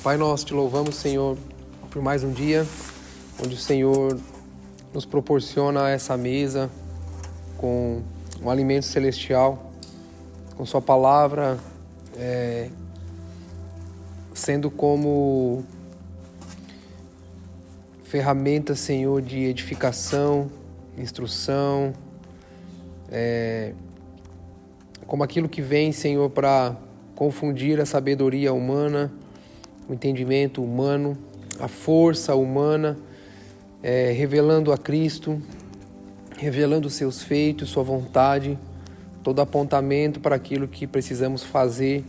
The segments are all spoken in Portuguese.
Pai, nós te louvamos, Senhor, por mais um dia onde o Senhor nos proporciona essa mesa com um alimento celestial, com sua palavra sendo como ferramenta, Senhor, de edificação, instrução, como aquilo que vem, Senhor, para confundir a sabedoria humana, o entendimento humano, a força humana, revelando a Cristo, revelando os seus feitos, sua vontade, todo apontamento para aquilo que precisamos fazer,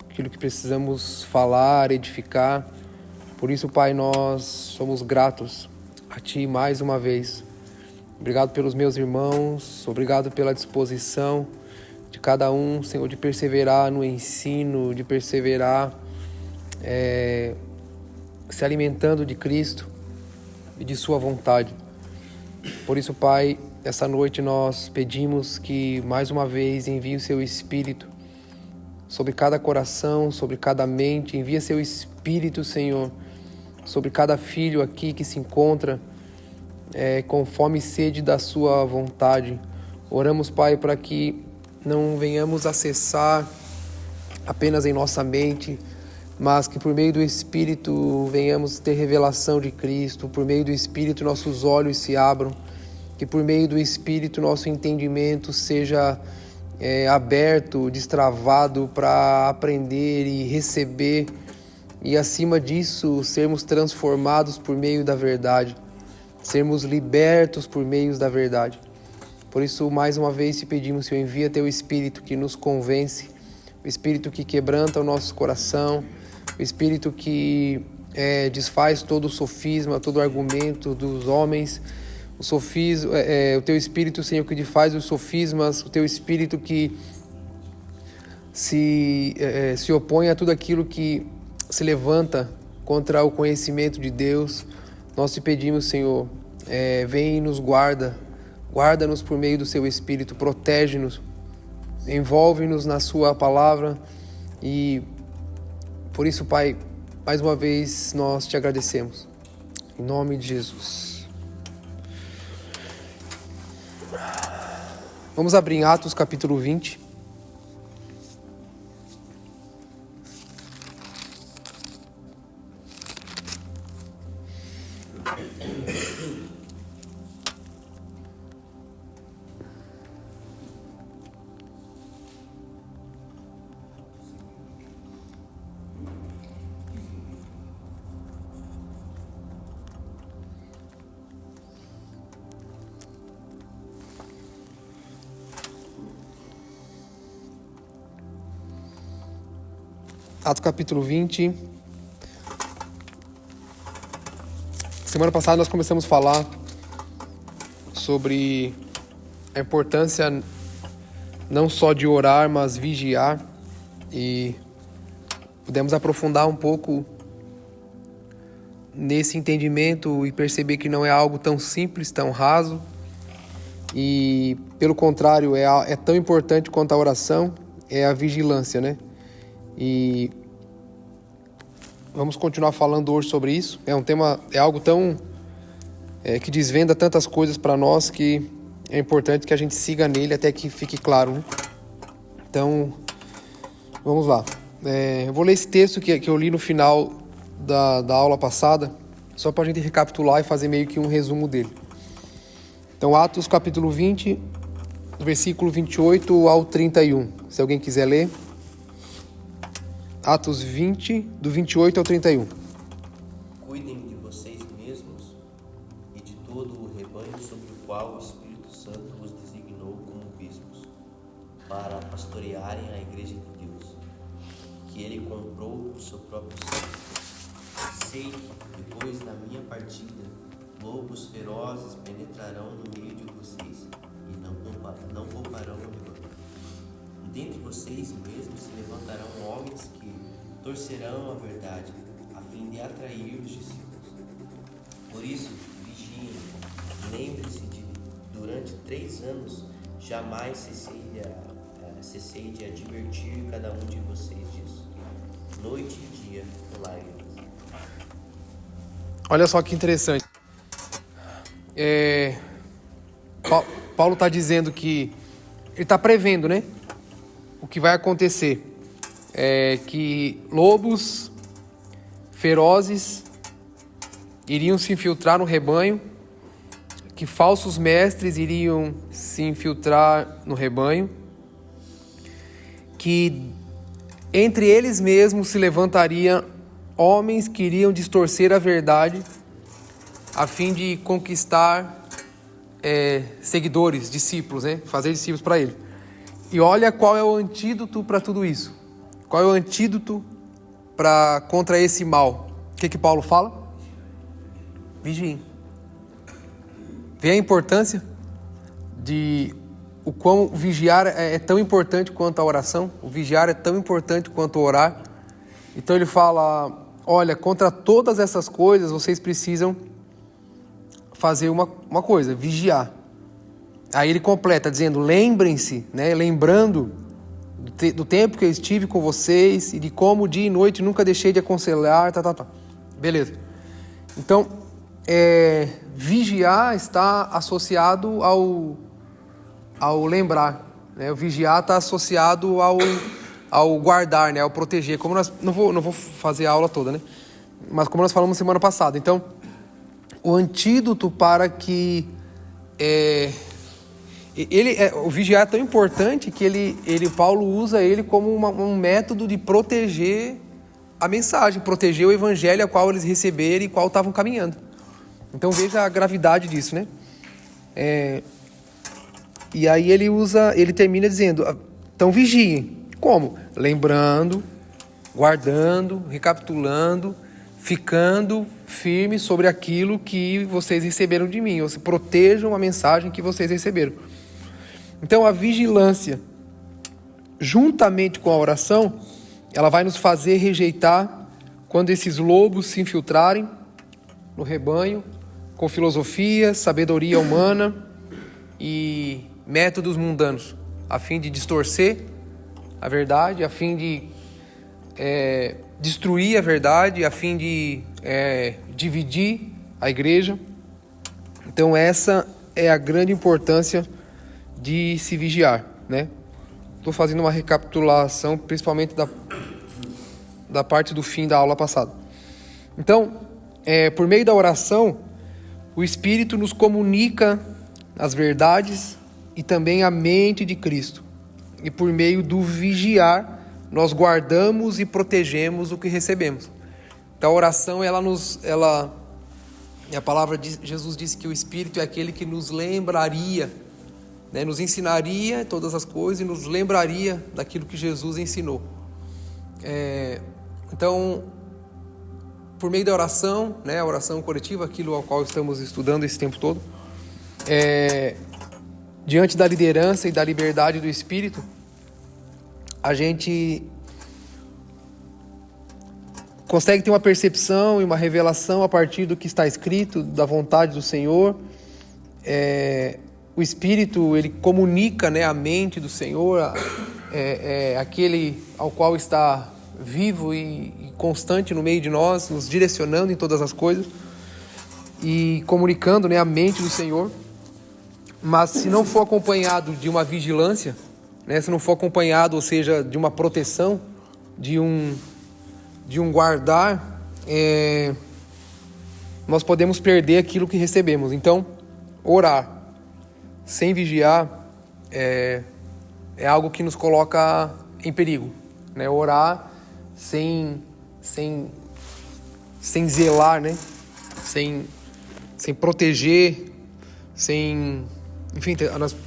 aquilo que precisamos falar, edificar. Por isso, Pai, nós somos gratos a Ti mais uma vez. Obrigado pelos meus irmãos, obrigado pela disposição de cada um, Senhor, de perseverar no ensino, de perseverar se alimentando de Cristo e de Sua vontade. Por isso, Pai, essa noite nós pedimos que mais uma vez envie o Seu Espírito sobre cada coração, sobre cada mente. Envia Seu Espírito, Senhor, sobre cada filho aqui que se encontra com fome e sede da Sua vontade. Oramos, Pai, para que não venhamos acessar apenas em nossa mente, mas que por meio do Espírito venhamos ter revelação de Cristo, por meio do Espírito nossos olhos se abram, que por meio do Espírito nosso entendimento seja aberto, destravado para aprender e receber, e acima disso sermos transformados por meio da verdade, sermos libertos por meio da verdade. Por isso, mais uma vez te pedimos, Senhor, envia Teu Espírito que nos convence, o Espírito que quebranta o nosso coração, o Espírito que desfaz todo o sofisma, todo o argumento dos homens, o Teu Espírito, Senhor, que desfaz os sofismas, o Teu Espírito que se opõe a tudo aquilo que se levanta contra o conhecimento de Deus. Nós te pedimos, Senhor, vem e nos guarda-nos por meio do Seu Espírito, protege-nos, envolve-nos na Sua palavra. E por isso, Pai, mais uma vez nós te agradecemos. Em nome de Jesus. Vamos abrir em Atos capítulo 20. Atos capítulo 20. Semana passada nós começamos a falar sobre a importância não só de orar, mas vigiar. E pudemos aprofundar um pouco nesse entendimento e perceber que não é algo tão simples, tão raso. E, pelo contrário, é tão importante quanto a oração, é a vigilância, né? E vamos continuar falando hoje sobre isso. É um tema, é algo tão que desvenda tantas coisas para nós que é importante que a gente siga nele até que fique claro, né? Então, vamos lá. Eu vou ler esse texto que eu li no final da aula passada, só para a gente recapitular e fazer meio que um resumo dele. Então, Atos capítulo 20, do versículo 28 ao 31. Se alguém quiser ler. Atos 20, do 28 ao 31. Cuidem de vocês mesmos e de todo o rebanho sobre o qual o Espírito Santo os designou como bispos, para pastorearem a igreja de Deus, que ele comprou por seu próprio sangue. Sei que depois da minha partida, lobos ferozes penetrarão no meio de vocês e não pouparão o rebanho. E dentre vocês mesmos se levantarão homens que torcerão a verdade, a fim de atrair os discípulos. Por isso, vigiem, lembre-se de, durante 3 anos, jamais cessei de advertir cada um de vocês disso. Noite e dia, Olha só que interessante. Paulo está dizendo que ele está prevendo, né? O que vai acontecer é que lobos ferozes iriam se infiltrar no rebanho, que falsos mestres iriam se infiltrar no rebanho, que entre eles mesmos se levantariam homens que iriam distorcer a verdade a fim de conquistar seguidores, discípulos, né? Fazer discípulos para ele. E olha qual é o antídoto para tudo isso. Qual é o antídoto contra esse mal? O que Paulo fala? Vigiem. Vê a importância de o quão vigiar é tão importante quanto a oração. O vigiar é tão importante quanto orar. Então ele fala, olha, contra todas essas coisas vocês precisam fazer uma coisa, vigiar. Aí ele completa dizendo, lembrem-se, né, lembrando do tempo que eu estive com vocês e de como dia e noite nunca deixei de aconselhar, Beleza. Então, vigiar está associado ao lembrar, né? O vigiar está associado ao guardar, né? Ao proteger. Como nós não vou fazer a aula toda, né? Mas como nós falamos semana passada. Então, o antídoto para que o vigiar é tão importante que Paulo usa ele como um método de proteger a mensagem, proteger o evangelho a qual eles receberam e qual estavam caminhando. Então veja a gravidade disso, né? E aí ele termina dizendo, então vigiem. Como? Lembrando, guardando, recapitulando, ficando firmes sobre aquilo que vocês receberam de mim. Ou seja, protejam a mensagem que vocês receberam. Então a vigilância, juntamente com a oração, ela vai nos fazer rejeitar quando esses lobos se infiltrarem no rebanho, com filosofia, sabedoria humana e métodos mundanos, a fim de distorcer a verdade, a fim de destruir a verdade, a fim de dividir a igreja. Então essa é a grande importância de se vigiar, né? Estou fazendo uma recapitulação, principalmente da parte do fim da aula passada. Então, por meio da oração, o Espírito nos comunica as verdades e também a mente de Cristo. E por meio do vigiar, nós guardamos e protegemos o que recebemos. Então a oração, a palavra de Jesus disse que o Espírito é aquele que nos lembraria, né, nos ensinaria todas as coisas e nos lembraria daquilo que Jesus ensinou. Então, por meio da oração, né, a oração coletiva, aquilo ao qual estamos estudando esse tempo todo, diante da liderança e da liberdade do Espírito, a gente consegue ter uma percepção e uma revelação a partir do que está escrito, da vontade do Senhor. O Espírito, ele comunica, né, a mente do Senhor, aquele ao qual está vivo e constante no meio de nós, nos direcionando em todas as coisas e comunicando, né, a mente do Senhor. Mas se não for acompanhado de uma vigilância, né, se não for acompanhado, ou seja, de uma proteção, de um guardar, nós podemos perder aquilo que recebemos. Então, orar sem vigiar é algo que nos coloca em perigo, né? Orar sem zelar, né? Sem proteger, enfim,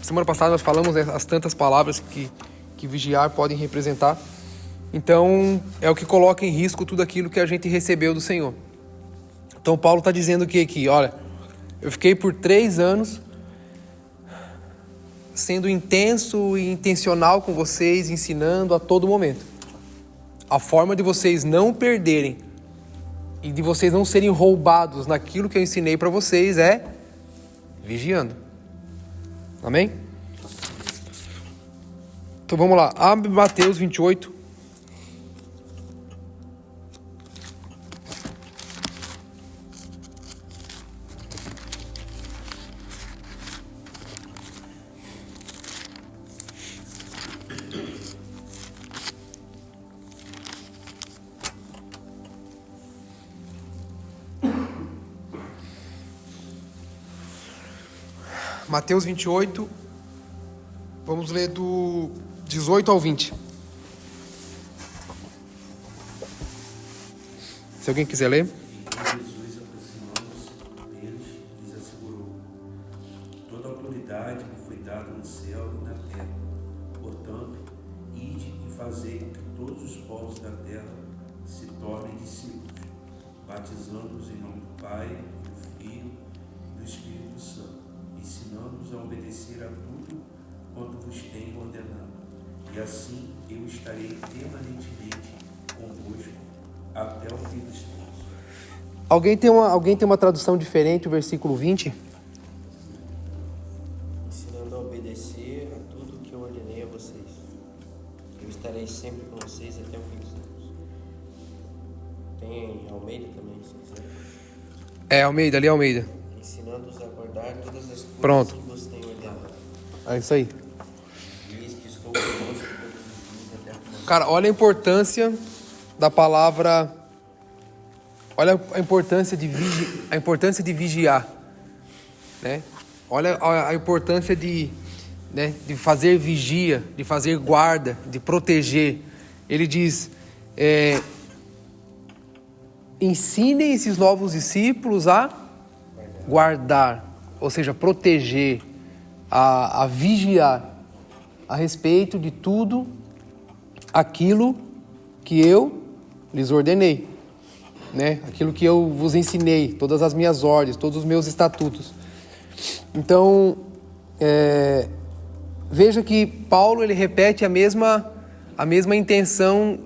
semana passada nós falamos, né, as tantas palavras que vigiar podem representar. Então é o que coloca em risco tudo aquilo que a gente recebeu do Senhor. Então Paulo está dizendo aqui, olha, eu fiquei por 3 anos sendo intenso e intencional com vocês, ensinando a todo momento. A forma de vocês não perderem e de vocês não serem roubados naquilo que eu ensinei para vocês é vigiando. Amém? Então vamos lá, abre Mateus 28. Mateus 28, vamos ler do 18 ao 20. Se alguém quiser ler. Jesus, aproximando-se deles, lhes assegurou: toda autoridade me foi dada no céu e na terra. Portanto, ide e fazei com que todos os povos da terra se tornem discípulos, batizando-os em nome do Pai, do Filho e do Espírito Santo, ensinando-os a obedecer a tudo quanto vos tenho ordenado. E assim eu estarei permanentemente convosco até o fim dos tempos. Alguém tem uma tradução diferente, o versículo 20? Ensinando a obedecer a tudo que eu ordenei a vocês. Eu estarei sempre com vocês até o fim dos tempos. Tem Almeida também, se quiser. Almeida, ali é Almeida. Ensinando-os a guardar todas as coisas Pronto. que vos tenho ordenado. É isso aí. E eis que estou convosco todos os dias até a fim. Cara, olha a importância da palavra. Olha a importância de vigiar, né? Olha a importância de fazer vigia, de fazer guarda, de proteger. Ele diz: ensinem esses novos discípulos a guardar, ou seja, proteger, a vigiar a respeito de tudo aquilo que eu lhes ordenei, né? Aquilo que eu vos ensinei, todas as minhas ordens, todos os meus estatutos. Então, veja que Paulo ele repete a mesma intenção,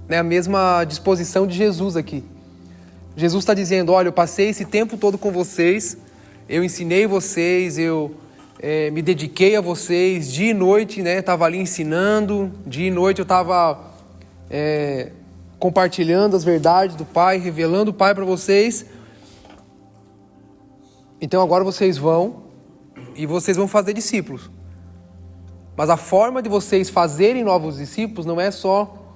né? A mesma disposição de Jesus aqui. Jesus está dizendo: olha, eu passei esse tempo todo com vocês, eu ensinei vocês, eu me dediquei a vocês, dia e noite, né? Estava ali ensinando, dia e noite eu estava compartilhando as verdades do Pai, revelando o Pai para vocês. Então agora vocês vão fazer discípulos. Mas a forma de vocês fazerem novos discípulos não é só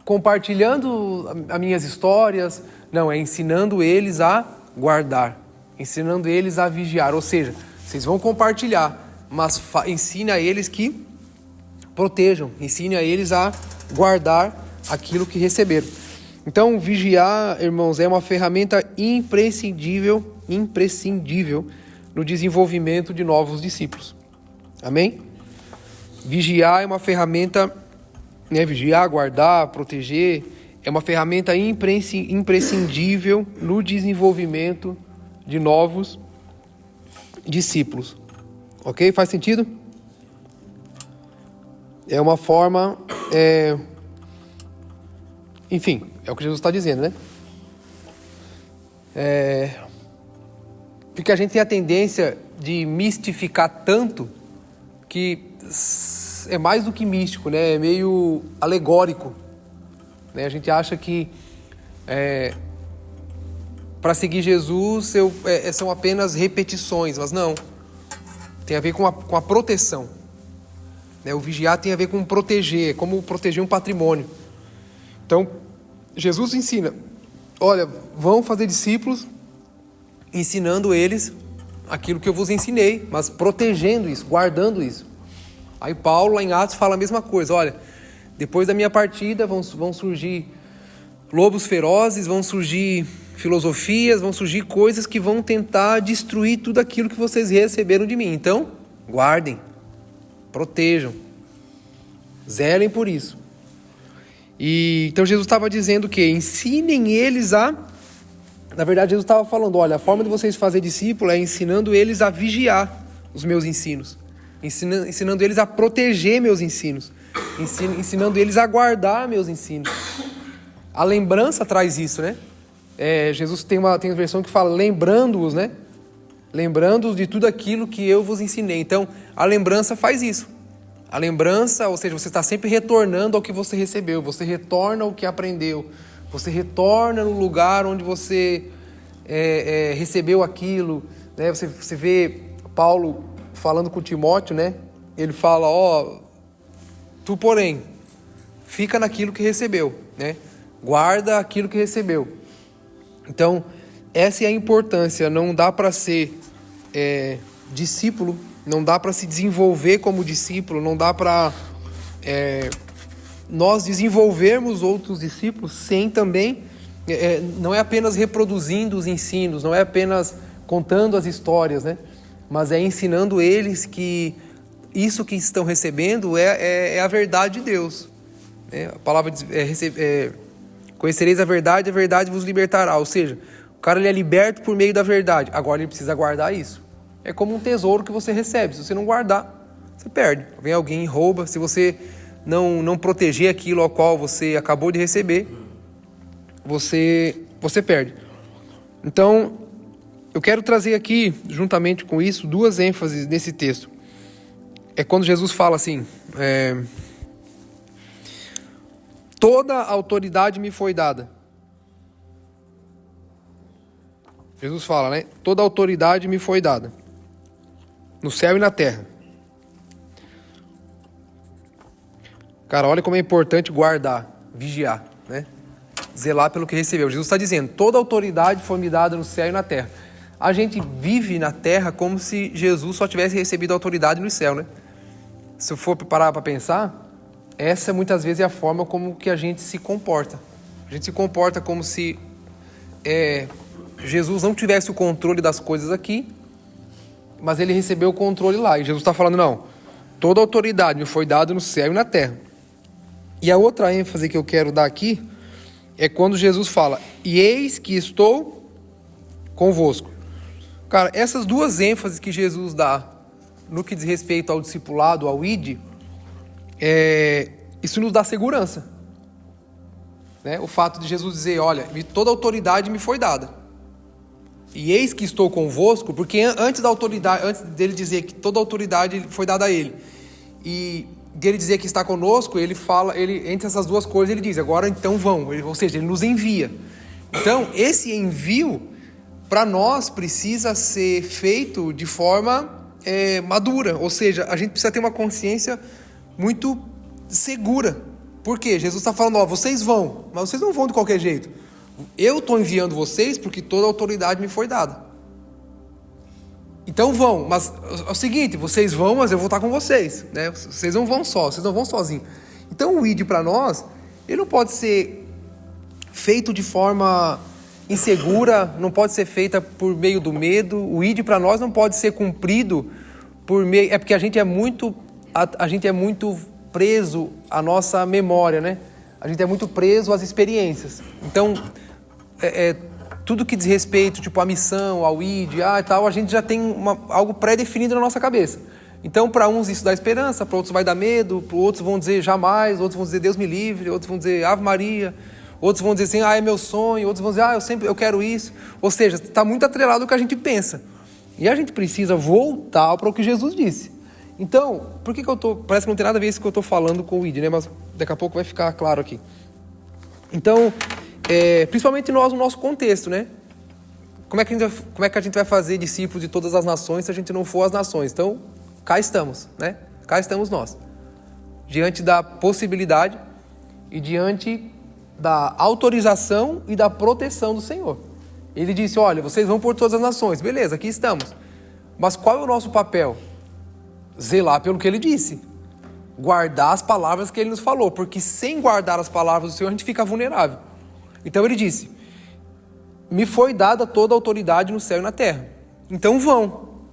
compartilhando as minhas histórias, não, é ensinando eles a guardar, ensinando eles a vigiar. Ou seja, vocês vão compartilhar, mas ensine a eles que protejam, ensine a eles a guardar aquilo que receberam. Então, vigiar, irmãos, é uma ferramenta imprescindível no desenvolvimento de novos discípulos. Amém? Vigiar é uma ferramenta, né? Vigiar, guardar, proteger, é uma ferramenta imprescindível no desenvolvimento de novos discípulos. Ok? Faz sentido? É uma forma... Enfim, é o que Jesus está dizendo, né? Porque a gente tem a tendência de mistificar tanto que é mais do que místico, né? É meio alegórico, né? A gente acha que para seguir Jesus são apenas repetições, mas não. Tem a ver com a proteção, né? O vigiar tem a ver com proteger, como proteger um patrimônio. Então, Jesus ensina: olha, vão fazer discípulos, ensinando eles aquilo que eu vos ensinei, mas protegendo isso, guardando isso. Aí Paulo, lá em Atos, fala a mesma coisa: olha, depois da minha partida vão surgir lobos ferozes, vão surgir filosofias, vão surgir coisas que vão tentar destruir tudo aquilo que vocês receberam de mim. Então, guardem, protejam, zelem por isso. E então Jesus estava dizendo que ensinem eles a... Na verdade, Jesus estava falando: olha, a forma de vocês fazer discípulo é ensinando eles a vigiar os meus ensinos, ensinando eles a proteger meus ensinos, ensinando eles a guardar meus ensinos. A lembrança traz isso, né? Jesus tem uma versão que fala lembrando-os, né? Lembrando-os de tudo aquilo que eu vos ensinei. Então, a lembrança faz isso. A lembrança, ou seja, você está sempre retornando ao que você recebeu, você retorna ao que aprendeu, você retorna no lugar onde você recebeu aquilo, né? Você vê Paulo falando com Timóteo, né? Ele fala: tu, porém, fica naquilo que recebeu, né? Guarda aquilo que recebeu. Então, essa é a importância. Não dá para ser discípulo, não dá para se desenvolver como discípulo, não dá para nós desenvolvermos outros discípulos sem também, não é apenas reproduzindo os ensinos, não é apenas contando as histórias, né? Mas é ensinando eles que isso que estão recebendo é a verdade de Deus. A palavra diz, conhecereis a verdade vos libertará. Ou seja, o cara ele é liberto por meio da verdade. Agora ele precisa guardar isso. É como um tesouro que você recebe. Se você não guardar, você perde. Vem alguém e rouba. Se você não proteger aquilo ao qual você acabou de receber, você perde. Então, eu quero trazer aqui, juntamente com isso, duas ênfases nesse texto. É quando Jesus fala assim, toda a autoridade me foi dada. Jesus fala, né? Toda a autoridade me foi dada, no céu e na terra. Cara, olha como é importante guardar, vigiar, né? Zelar pelo que recebeu. Jesus está dizendo, toda a autoridade foi me dada no céu e na terra. A gente vive na terra como se Jesus só tivesse recebido a autoridade no céu, né? Se eu for parar para pensar, essa muitas vezes é a forma como que a gente se comporta. A gente se comporta como se Jesus não tivesse o controle das coisas aqui, mas ele recebeu o controle lá. E Jesus está falando, não, toda a autoridade me foi dada no céu e na terra. E a outra ênfase que eu quero dar aqui é quando Jesus fala, e eis que estou convosco. Cara, essas duas ênfases que Jesus dá no que diz respeito ao discipulado, ao ID, isso nos dá segurança. Né? O fato de Jesus dizer, olha, toda a autoridade me foi dada. E eis que estou convosco, porque antes dele dizer que toda a autoridade foi dada a ele, e dele dizer que está conosco, ele fala, entre essas duas coisas ele diz, agora então vão, ou seja, ele nos envia. Então, esse envio, para nós, precisa ser feito de forma madura, ou seja, a gente precisa ter uma consciência muito segura. Por quê? Jesus está falando, vocês vão, mas vocês não vão de qualquer jeito. Eu estou enviando vocês porque toda a autoridade me foi dada. Então vão, mas é o seguinte, vocês vão, mas eu vou estar com vocês, né? Vocês não vão só, vocês não vão sozinhos. Então o ID para nós, ele não pode ser feito de forma insegura, não pode ser feita por meio do medo. O ID para nós não pode ser cumprido por meio... É porque a gente é muito preso à nossa memória, né? A gente é muito preso às experiências. Então, tudo que diz respeito, tipo, à missão, ao ID, e tal, a gente já tem algo pré-definido na nossa cabeça. Então, para uns isso dá esperança, para outros vai dar medo, para outros vão dizer jamais, outros vão dizer Deus me livre, outros vão dizer Ave Maria, outros vão dizer assim, é meu sonho, outros vão dizer, eu quero isso. Ou seja, está muito atrelado ao que a gente pensa. E a gente precisa voltar para o que Jesus disse. Então, por que parece que não tem nada a ver isso que eu estou falando com o ID, né? Mas daqui a pouco vai ficar claro aqui. Então, principalmente nós no nosso contexto, né? Como é que a gente vai fazer discípulos de todas as nações se a gente não for as nações? Então, cá estamos, né? Cá estamos nós. Diante da possibilidade e diante da autorização e da proteção do Senhor. Ele disse, olha, vocês vão por todas as nações. Beleza, aqui estamos. Mas qual é o nosso papel? Zelar pelo que ele disse. Guardar as palavras que ele nos falou. Porque sem guardar as palavras do Senhor, a gente fica vulnerável. Então ele disse, me foi dada toda a autoridade no céu e na terra. Então vão.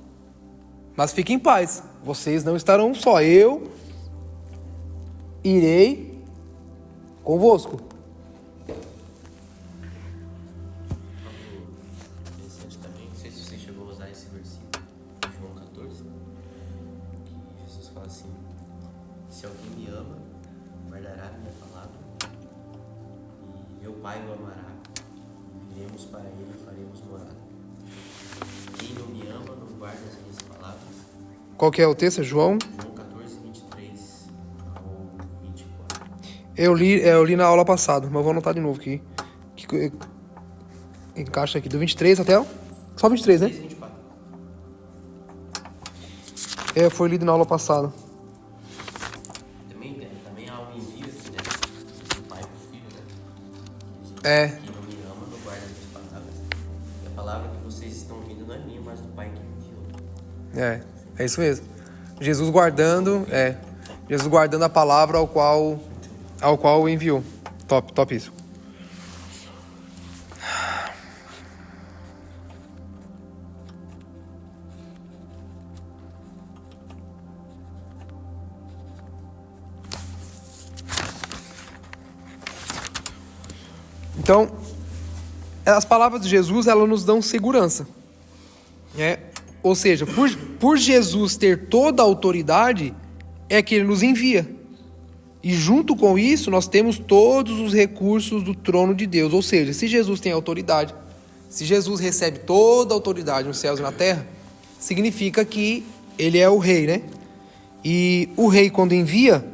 Mas fiquem em paz. Vocês não estarão só. Eu irei convosco. Interessante também, não sei se você chegou a usar esse versículo, João 14, que Jesus fala assim, se alguém me ama, guardará a minha palavra, e meu Pai o amará, viremos para ele e faremos morada. Quem não me ama, não guarda as minhas palavras. Qual que é o texto? João 14, 23 ao 24. Eu li na aula passada, mas vou anotar de novo aqui. Que encaixa aqui do 23 até só 23, né? 24. Foi lido na aula passada. Também há um envio aqui, né? Do pai para o filho, né? Quem não me ama, não guarda as minhas palavras. E a palavra que vocês estão ouvindo não é minha, mas do Pai que me enviou. É isso mesmo. Jesus guardando a palavra ao qual enviou. Top isso. Então, as palavras de Jesus, elas nos dão segurança, né? Ou seja, por Jesus ter toda a autoridade, é que Ele nos envia. E junto com isso, nós temos todos os recursos do trono de Deus. Ou seja, se Jesus tem autoridade, se Jesus recebe toda a autoridade nos céus e na terra, significa que Ele é o rei, né? E o rei, quando envia,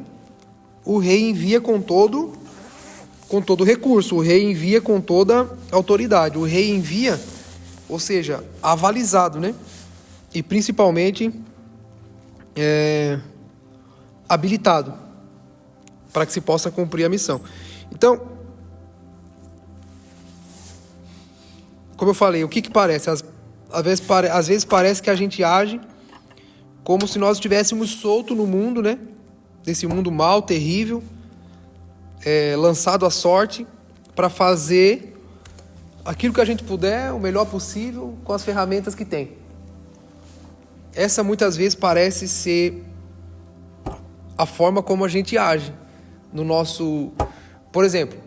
o rei envia com todo recurso, o rei envia com toda autoridade, o rei envia, ou seja, avalizado, né? E principalmente habilitado para que se possa cumprir a missão. Então, como eu falei, o que parece? Às vezes parece que a gente age como se nós estivéssemos soltos no mundo, né? Desse mundo mau, terrível, lançado à sorte para fazer aquilo que a gente puder, o melhor possível, com as ferramentas que tem. Essa muitas vezes parece ser a forma como a gente age no nosso... Por exemplo,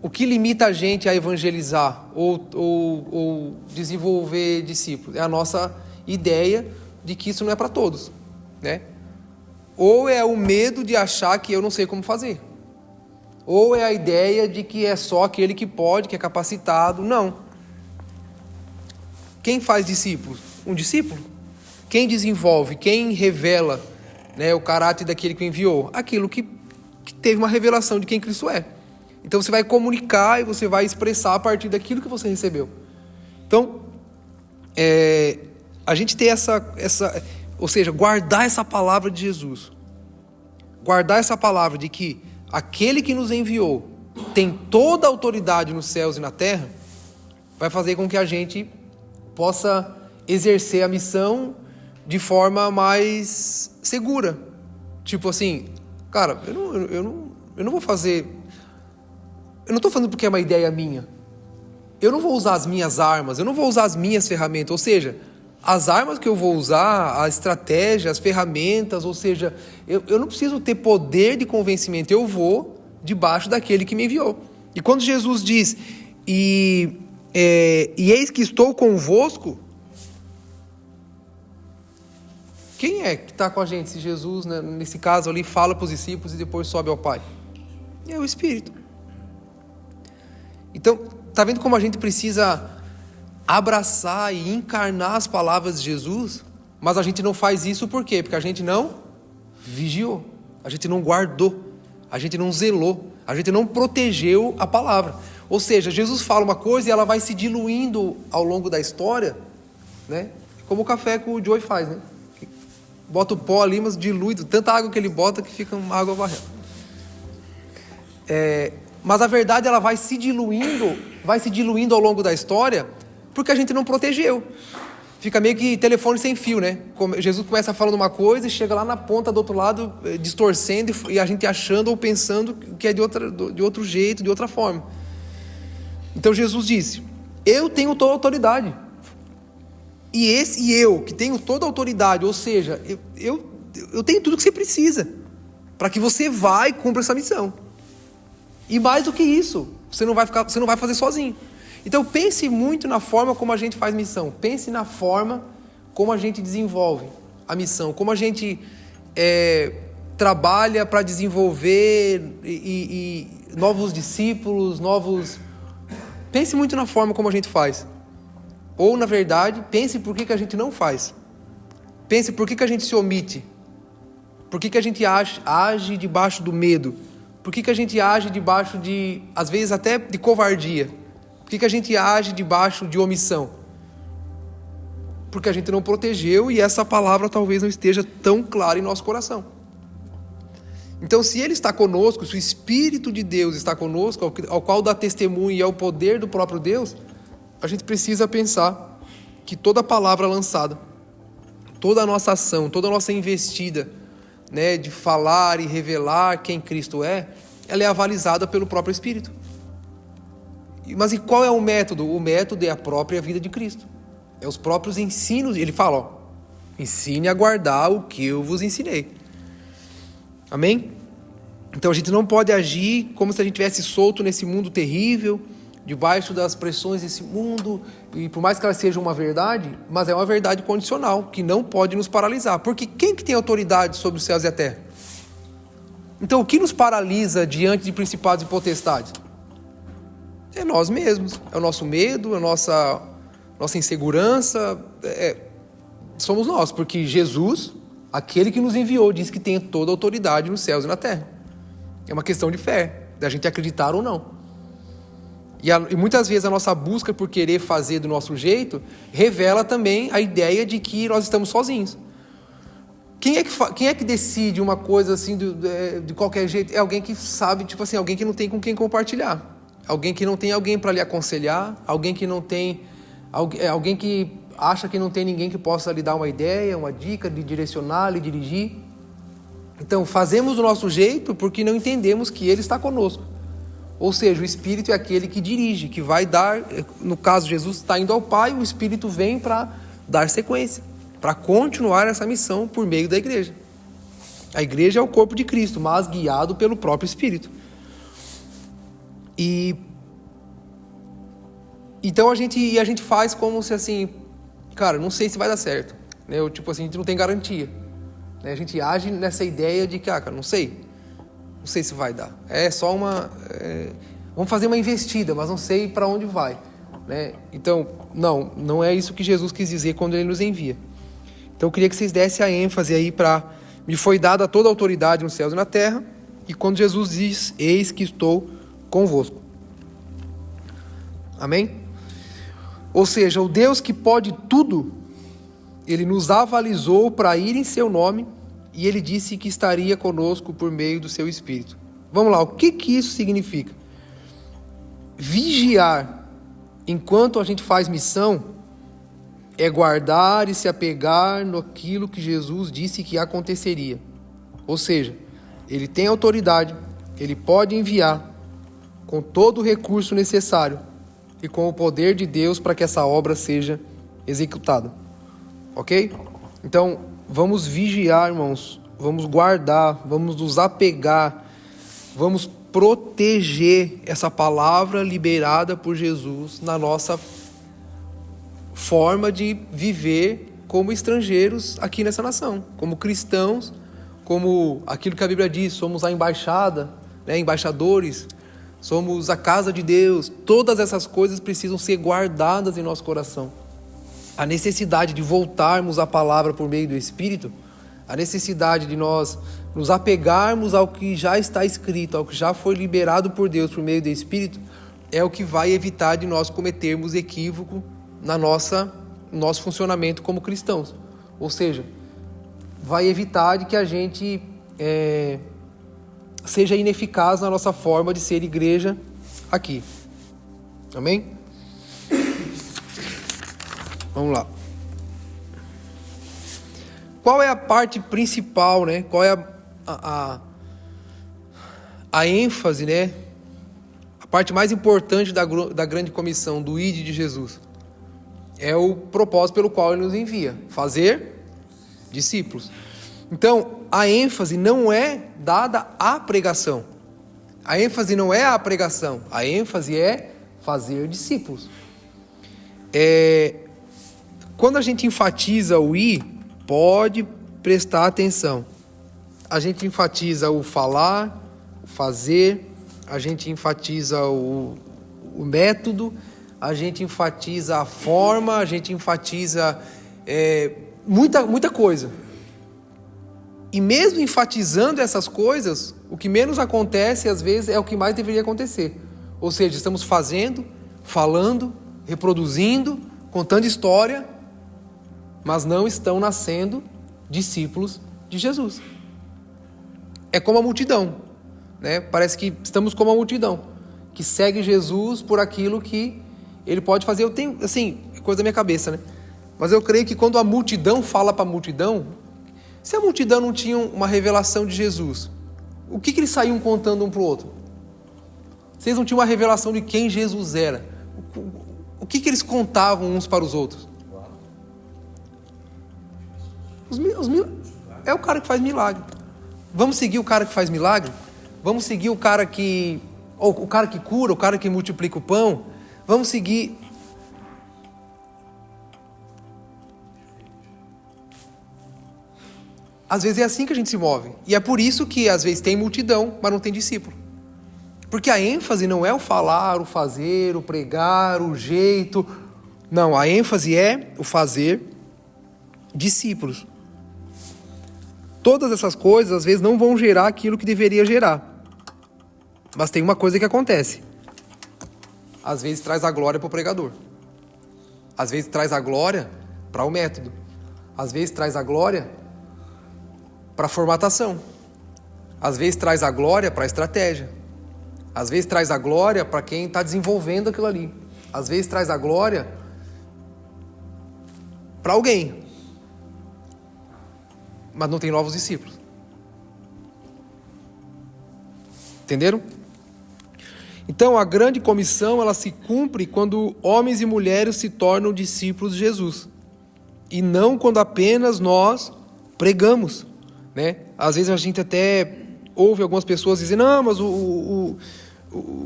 o que limita a gente a evangelizar ou desenvolver discípulos? É a nossa ideia de que isso não é para todos, né? Ou é o medo de achar que eu não sei como fazer. Ou é a ideia de que é só aquele que pode, que é capacitado. Não. Quem faz discípulos? Um discípulo. Quem desenvolve, quem revela, né, o caráter daquele que enviou? Aquilo que teve uma revelação de quem Cristo é. Então você vai comunicar e você vai expressar a partir daquilo que você recebeu. Então, a gente tem ou seja, guardar essa palavra de Jesus. Guardar essa palavra de que aquele que nos enviou tem toda a autoridade nos céus e na terra, vai fazer com que a gente possa exercer a missão de forma mais segura. Tipo assim, cara, eu não vou fazer... Eu não estou falando porque é uma ideia minha. Eu não vou usar as minhas armas, eu não vou usar as minhas ferramentas. Ou seja, as armas que eu vou usar, a estratégia, as ferramentas, ou seja, eu não preciso ter poder de convencimento, eu vou debaixo daquele que me enviou. E quando Jesus diz, e eis que estou convosco, quem é que está com a gente? Se Jesus, né, nesse caso ali, fala para os discípulos e depois sobe ao Pai? É o Espírito. Então, está vendo como a gente precisa abraçar e encarnar as palavras de Jesus, mas a gente não faz isso por quê? Porque a gente não vigiou, a gente não guardou, a gente não zelou, a gente não protegeu a palavra. Ou seja, Jesus fala uma coisa e ela vai se diluindo ao longo da história, né? Como o café que o Joey faz, né? Bota o pó ali, mas dilui, tanta água que ele bota que fica uma água barrenta. Mas a verdade, ela vai se diluindo ao longo da história, porque a gente não protegeu. Fica meio que telefone sem fio, né? Jesus começa falando uma coisa e chega lá na ponta do outro lado, distorcendo, e a gente achando ou pensando que é de outro jeito, de outra forma. Então Jesus disse, eu tenho toda a autoridade. E eu, que tenho toda a autoridade, ou seja, eu tenho tudo que você precisa, para que você vá e cumpra essa missão. E mais do que isso, você não vai fazer sozinho. Então pense muito na forma como a gente faz missão. Pense na forma como a gente desenvolve a missão. Como a gente trabalha para desenvolver novos discípulos, Pense muito na forma como a gente faz. Ou, na verdade, pense por que a gente não faz. Pense por que a gente se omite. Por que a gente age debaixo do medo. Por que a gente age debaixo de, às vezes até de covardia. Por que a gente age debaixo de omissão? Porque a gente não protegeu e essa palavra talvez não esteja tão clara em nosso coração. Então, se Ele está conosco, se o Espírito de Deus está conosco, ao qual dá testemunho e é o poder do próprio Deus, a gente precisa pensar que toda palavra lançada toda a nossa ação, toda a nossa investida, né, de falar e revelar quem Cristo é, ela é avalizada pelo próprio Espírito. Mas e qual é o método? O método é a própria vida de Cristo. É os próprios ensinos. Ele fala, ensine a guardar o que eu vos ensinei. Amém? Então a gente não pode agir como se a gente estivesse solto nesse mundo terrível, debaixo das pressões desse mundo, e por mais que ela seja uma verdade, mas é uma verdade condicional, que não pode nos paralisar. Porque quem que tem autoridade sobre os céus e a terra? Então o que nos paralisa diante de principados e potestades? É nós mesmos, é o nosso medo, é a nossa insegurança, somos nós, porque Jesus, aquele que nos enviou, diz que tem toda a autoridade nos céus e na terra. É uma questão de fé, da gente acreditar ou não. E muitas vezes a nossa busca por querer fazer do nosso jeito revela também a ideia de que nós estamos sozinhos. Quem é que decide uma coisa assim de qualquer jeito? É alguém que sabe, tipo assim, alguém que não tem com quem compartilhar. Alguém que não tem alguém para lhe aconselhar, alguém que não tem, alguém que acha que não tem ninguém que possa lhe dar uma ideia, uma dica, lhe direcionar, lhe dirigir. Então, fazemos do nosso jeito porque não entendemos que Ele está conosco. Ou seja, o Espírito é aquele que dirige, que vai dar, no caso, Jesus está indo ao Pai, o Espírito vem para dar sequência, para continuar essa missão por meio da igreja. A igreja é o corpo de Cristo, mas guiado pelo próprio Espírito. Então a gente faz como se assim, cara, não sei se vai dar certo, né? Tipo assim, a gente não tem garantia, né? A gente age nessa ideia de que, cara, não sei se vai dar. É só vamos fazer uma investida, mas não sei para onde vai, né? Então, não é isso que Jesus quis dizer quando Ele nos envia. Então eu queria que vocês dessem a ênfase aí para me foi dada toda a autoridade nos céus e na terra, e quando Jesus diz, eis que estou convosco. Amém? Ou seja, o Deus que pode tudo, Ele nos avalizou para ir em seu nome, e Ele disse que estaria conosco por meio do seu Espírito. Vamos lá, o que isso significa? Vigiar enquanto a gente faz missão é guardar e se apegar naquilo que Jesus disse que aconteceria. Ou seja, Ele tem autoridade, Ele pode enviar com todo o recurso necessário e com o poder de Deus para que essa obra seja executada. Ok? Então, vamos vigiar, irmãos. Vamos guardar, vamos nos apegar, vamos proteger essa palavra liberada por Jesus na nossa forma de viver como estrangeiros aqui nessa nação, como cristãos, como aquilo que a Bíblia diz, somos a embaixada, né, embaixadores, somos a casa de Deus. Todas essas coisas precisam ser guardadas em nosso coração. A necessidade de voltarmos à palavra por meio do Espírito, a necessidade de nós nos apegarmos ao que já está escrito, ao que já foi liberado por Deus por meio do Espírito, é o que vai evitar de nós cometermos equívoco no nosso funcionamento como cristãos. Ou seja, vai evitar de que a gente seja ineficaz na nossa forma de ser igreja aqui. Amém? Vamos lá. Qual é a parte principal, né? Qual é a ênfase, né? A parte mais importante da grande comissão, do ID de Jesus? É o propósito pelo qual Ele nos envia. Fazer discípulos. Então, a ênfase não é dada à pregação. A ênfase não é a pregação. A ênfase é fazer discípulos. Quando a gente enfatiza o ir, pode prestar atenção. A gente enfatiza o falar, o fazer, a gente enfatiza o método, a gente enfatiza a forma, a gente enfatiza muita coisa. E mesmo enfatizando essas coisas, o que menos acontece, às vezes, é o que mais deveria acontecer. Ou seja, estamos fazendo, falando, reproduzindo, contando história, mas não estão nascendo discípulos de Jesus. É como a multidão, né? Parece que estamos como a multidão, que segue Jesus por aquilo que Ele pode fazer. Eu tenho, assim, coisa da minha cabeça, né? Mas eu creio que quando a multidão fala para a multidão, se a multidão não tinha uma revelação de Jesus, o que eles saíam contando um para o outro? Se eles não tinham uma revelação de quem Jesus era, o que eles contavam uns para os outros? É o cara que faz milagre. Vamos seguir o cara que faz milagre? Vamos seguir o cara que... Ou o cara que cura, o cara que multiplica o pão? Vamos seguir... Às vezes é assim que a gente se move. E é por isso que às vezes tem multidão, mas não tem discípulo. Porque a ênfase não é o falar, o fazer, o pregar, o jeito. Não, a ênfase é o fazer discípulos. Todas essas coisas às vezes não vão gerar aquilo que deveria gerar. Mas tem uma coisa que acontece. Às vezes traz a glória para o pregador. Às vezes traz a glória para o método. Às vezes traz a glória para a formatação. Às vezes traz a glória para a estratégia. Às vezes traz a glória para quem está desenvolvendo aquilo ali. Às vezes traz a glória para alguém. Mas não tem novos discípulos. Entenderam? Então a grande comissão ela se cumpre quando homens e mulheres se tornam discípulos de Jesus. E não quando apenas nós pregamos. Né? Às vezes a gente até ouve algumas pessoas dizendo, não, mas o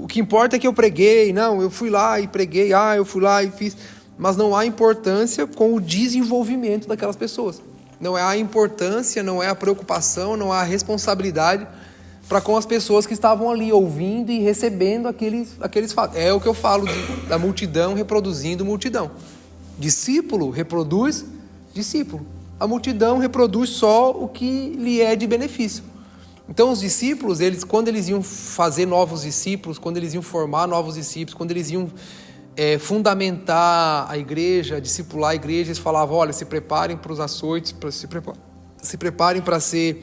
que importa é que eu preguei, não, eu fui lá e preguei, eu fui lá e fiz, mas não há importância com o desenvolvimento daquelas pessoas, não é a importância, não é a preocupação, não há a responsabilidade para com as pessoas que estavam ali ouvindo e recebendo aqueles fatos. É o que eu falo da multidão reproduzindo multidão. Discípulo reproduz discípulo. A multidão reproduz só o que lhe é de benefício. Então os discípulos, quando eles iam fazer novos discípulos, quando eles iam formar novos discípulos, quando eles iam fundamentar a igreja, discipular a igreja, eles falavam, olha, se preparem para os açoites, se preparem para ser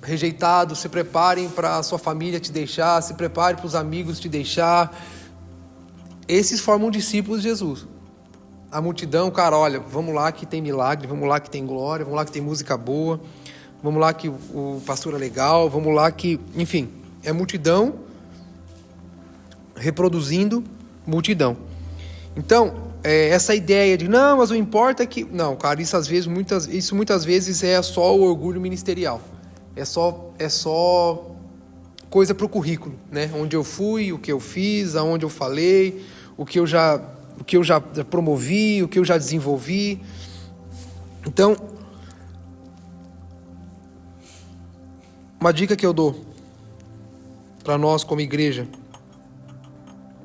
rejeitados, se preparem para a sua família te deixar, se preparem para os amigos te deixar. Esses formam discípulos de Jesus. A multidão, cara, olha, vamos lá que tem milagre, vamos lá que tem glória, vamos lá que tem música boa, vamos lá que o pastor é legal, vamos lá que... Enfim, é multidão reproduzindo multidão. Então, essa ideia de, não, mas o importa é que... Não, cara, isso muitas vezes é só o orgulho ministerial. É só coisa para o currículo, né? Onde eu fui, o que eu fiz, aonde eu falei, o que eu já promovi, o que eu já desenvolvi. Então, uma dica que eu dou para nós como igreja,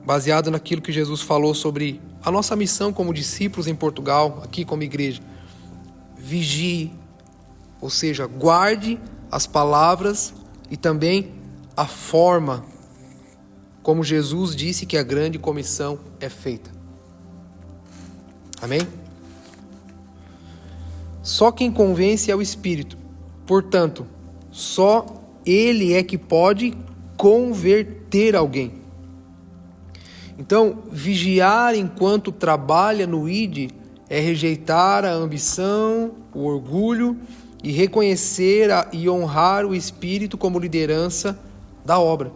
baseado naquilo que Jesus falou sobre a nossa missão como discípulos em Portugal, aqui como igreja: vigie, ou seja, guarde as palavras e também a forma como Jesus disse que a grande comissão é feita. Amém? Só quem convence é o Espírito. Portanto, só Ele é que pode converter alguém. Então, vigiar enquanto trabalha no ID é rejeitar a ambição, o orgulho e reconhecer e honrar o Espírito como liderança da obra.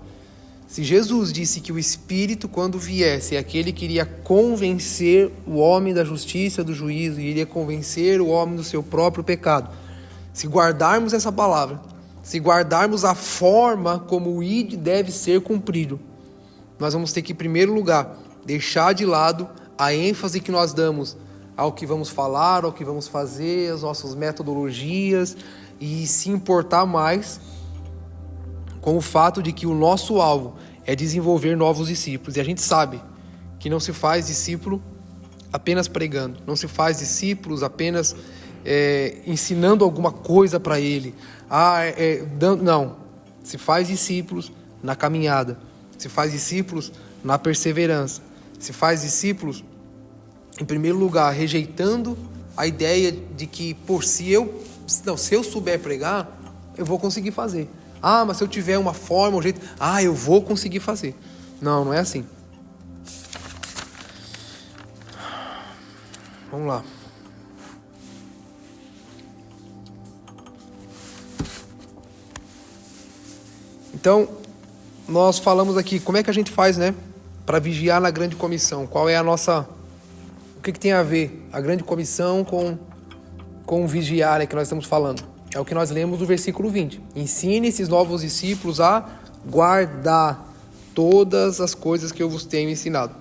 Se Jesus disse que o Espírito, quando viesse, é aquele que iria convencer o homem da justiça, do juízo, e iria convencer o homem do seu próprio pecado. Se guardarmos essa palavra, se guardarmos a forma como o ID deve ser cumprido, nós vamos ter que, em primeiro lugar, deixar de lado a ênfase que nós damos ao que vamos falar, ao que vamos fazer, as nossas metodologias, e se importar mais com o fato de que o nosso alvo é desenvolver novos discípulos. E a gente sabe que não se faz discípulo apenas pregando, não se faz discípulos apenas ensinando alguma coisa para ele. Não, se faz discípulos na caminhada, se faz discípulos na perseverança, se faz discípulos, em primeiro lugar, rejeitando a ideia de que, se eu souber pregar, eu vou conseguir fazer. Mas se eu tiver uma forma, um jeito, eu vou conseguir fazer. Não é assim. Vamos lá. Então, nós falamos aqui como é que a gente faz, né, para vigiar na grande comissão. Qual é a nossa... O que tem a ver a grande comissão com o vigiar, né, que nós estamos falando? É o que nós lemos no versículo 20. Ensine esses novos discípulos a guardar todas as coisas que eu vos tenho ensinado.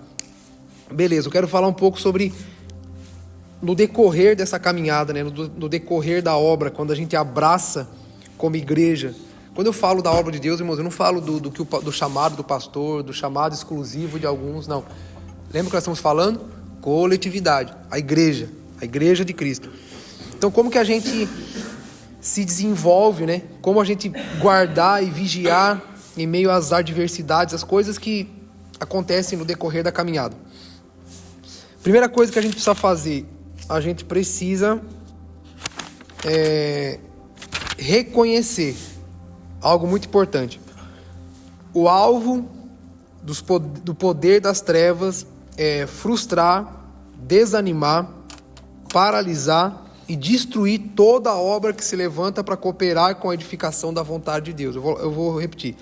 Beleza, eu quero falar um pouco sobre no decorrer dessa caminhada, né, no decorrer da obra, quando a gente abraça como igreja. Quando eu falo da obra de Deus, irmãos, eu não falo do chamado do pastor, do chamado exclusivo de alguns, não. Lembra que nós estamos falando? Coletividade, a igreja de Cristo. Então, como que a gente se desenvolve, né? Como a gente guardar e vigiar em meio às adversidades, as coisas que acontecem no decorrer da caminhada. Primeira coisa que a gente precisa fazer, a gente precisa reconhecer algo muito importante. O alvo do poder das trevas é frustrar, desanimar, paralisar e destruir toda a obra que se levanta para cooperar com a edificação da vontade de Deus. Eu vou repetir.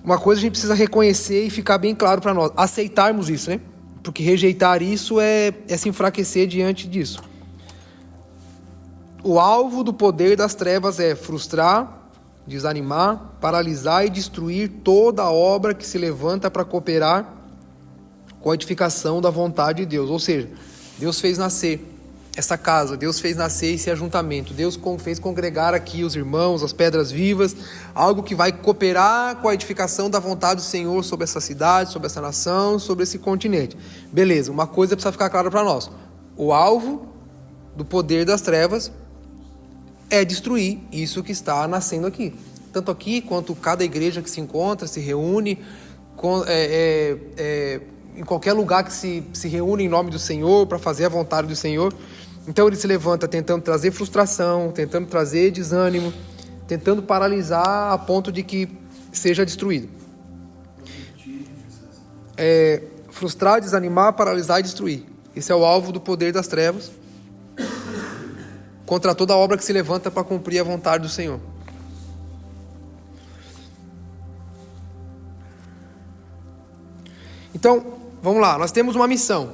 Uma coisa a gente precisa reconhecer e ficar bem claro para nós. Aceitarmos isso, né? Porque rejeitar isso é se enfraquecer diante disso. O alvo do poder das trevas é frustrar, desanimar, paralisar e destruir toda a obra que se levanta para cooperar com a edificação da vontade de Deus. Ou seja, Deus fez nascer essa casa, Deus fez nascer esse ajuntamento, Deus fez congregar aqui os irmãos, as pedras vivas, algo que vai cooperar com a edificação da vontade do Senhor sobre essa cidade, sobre essa nação, sobre esse continente. Beleza, uma coisa precisa ficar clara para nós. O alvo do poder das trevas é destruir isso que está nascendo aqui. Tanto aqui quanto cada igreja que se encontra, se reúne, em qualquer lugar que se reúne em nome do Senhor, para fazer a vontade do Senhor. Então ele se levanta tentando trazer frustração, tentando trazer desânimo, tentando paralisar a ponto de que seja destruído. Frustrar, desanimar, paralisar e destruir. Esse é o alvo do poder das trevas contra toda obra que se levanta para cumprir a vontade do Senhor. Então, vamos lá, nós temos uma missão,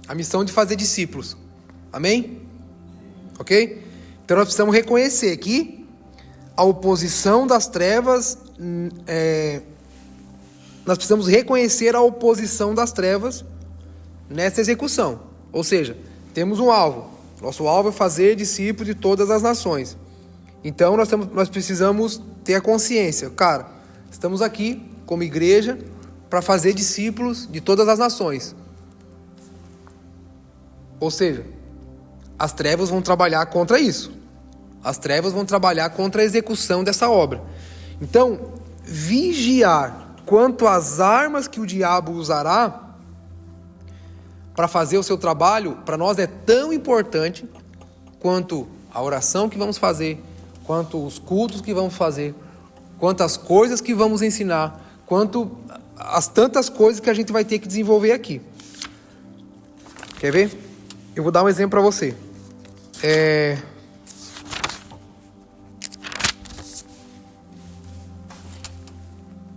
a missão de fazer discípulos, amém? Ok? Então nós precisamos reconhecer que a oposição das trevas, nós precisamos reconhecer a oposição das trevas nessa execução, ou seja, temos um alvo, nosso alvo é fazer discípulos de todas as nações, então nós precisamos ter a consciência, cara, estamos aqui como igreja, para fazer discípulos de todas as nações. Ou seja, as trevas vão trabalhar contra isso. As trevas vão trabalhar contra a execução dessa obra. Então, vigiar quanto às armas que o diabo usará para fazer o seu trabalho, para nós é tão importante quanto a oração que vamos fazer, quanto os cultos que vamos fazer, quanto as coisas que vamos ensinar, quanto as tantas coisas que a gente vai ter que desenvolver aqui. Quer ver? Eu vou dar um exemplo para você.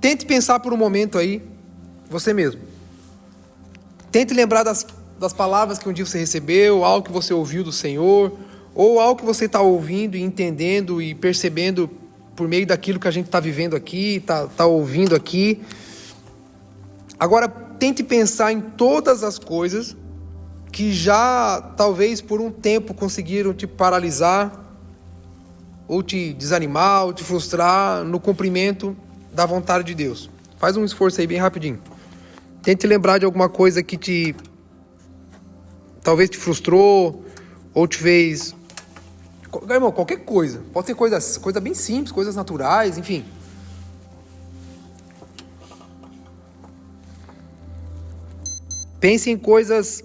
Tente pensar por um momento aí, você mesmo. Tente lembrar das palavras que um dia você recebeu, algo que você ouviu do Senhor, ou algo que você está ouvindo e entendendo e percebendo por meio daquilo que a gente está vivendo aqui, está ouvindo aqui. Agora, tente pensar em todas as coisas que já, talvez, por um tempo conseguiram te paralisar, ou te desanimar, ou te frustrar no cumprimento da vontade de Deus. Faz um esforço aí bem rapidinho. Tente lembrar de alguma coisa que talvez te frustrou, ou te fez... Irmão, qualquer coisa. Pode ser coisa bem simples, coisas naturais, enfim. Pense em coisas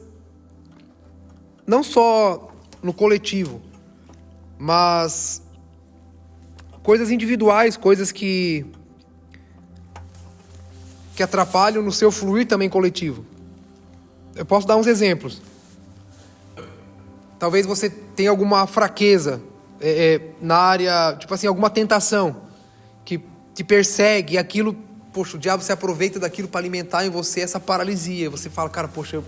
não só no coletivo, mas coisas individuais, coisas que atrapalham no seu fluir também coletivo. Eu posso dar uns exemplos. talvez você tenha alguma fraqueza na área, tipo assim, alguma tentação que te persegue, e aquilo, poxa, o diabo se aproveita daquilo para alimentar em você essa paralisia. Você fala, cara, poxa,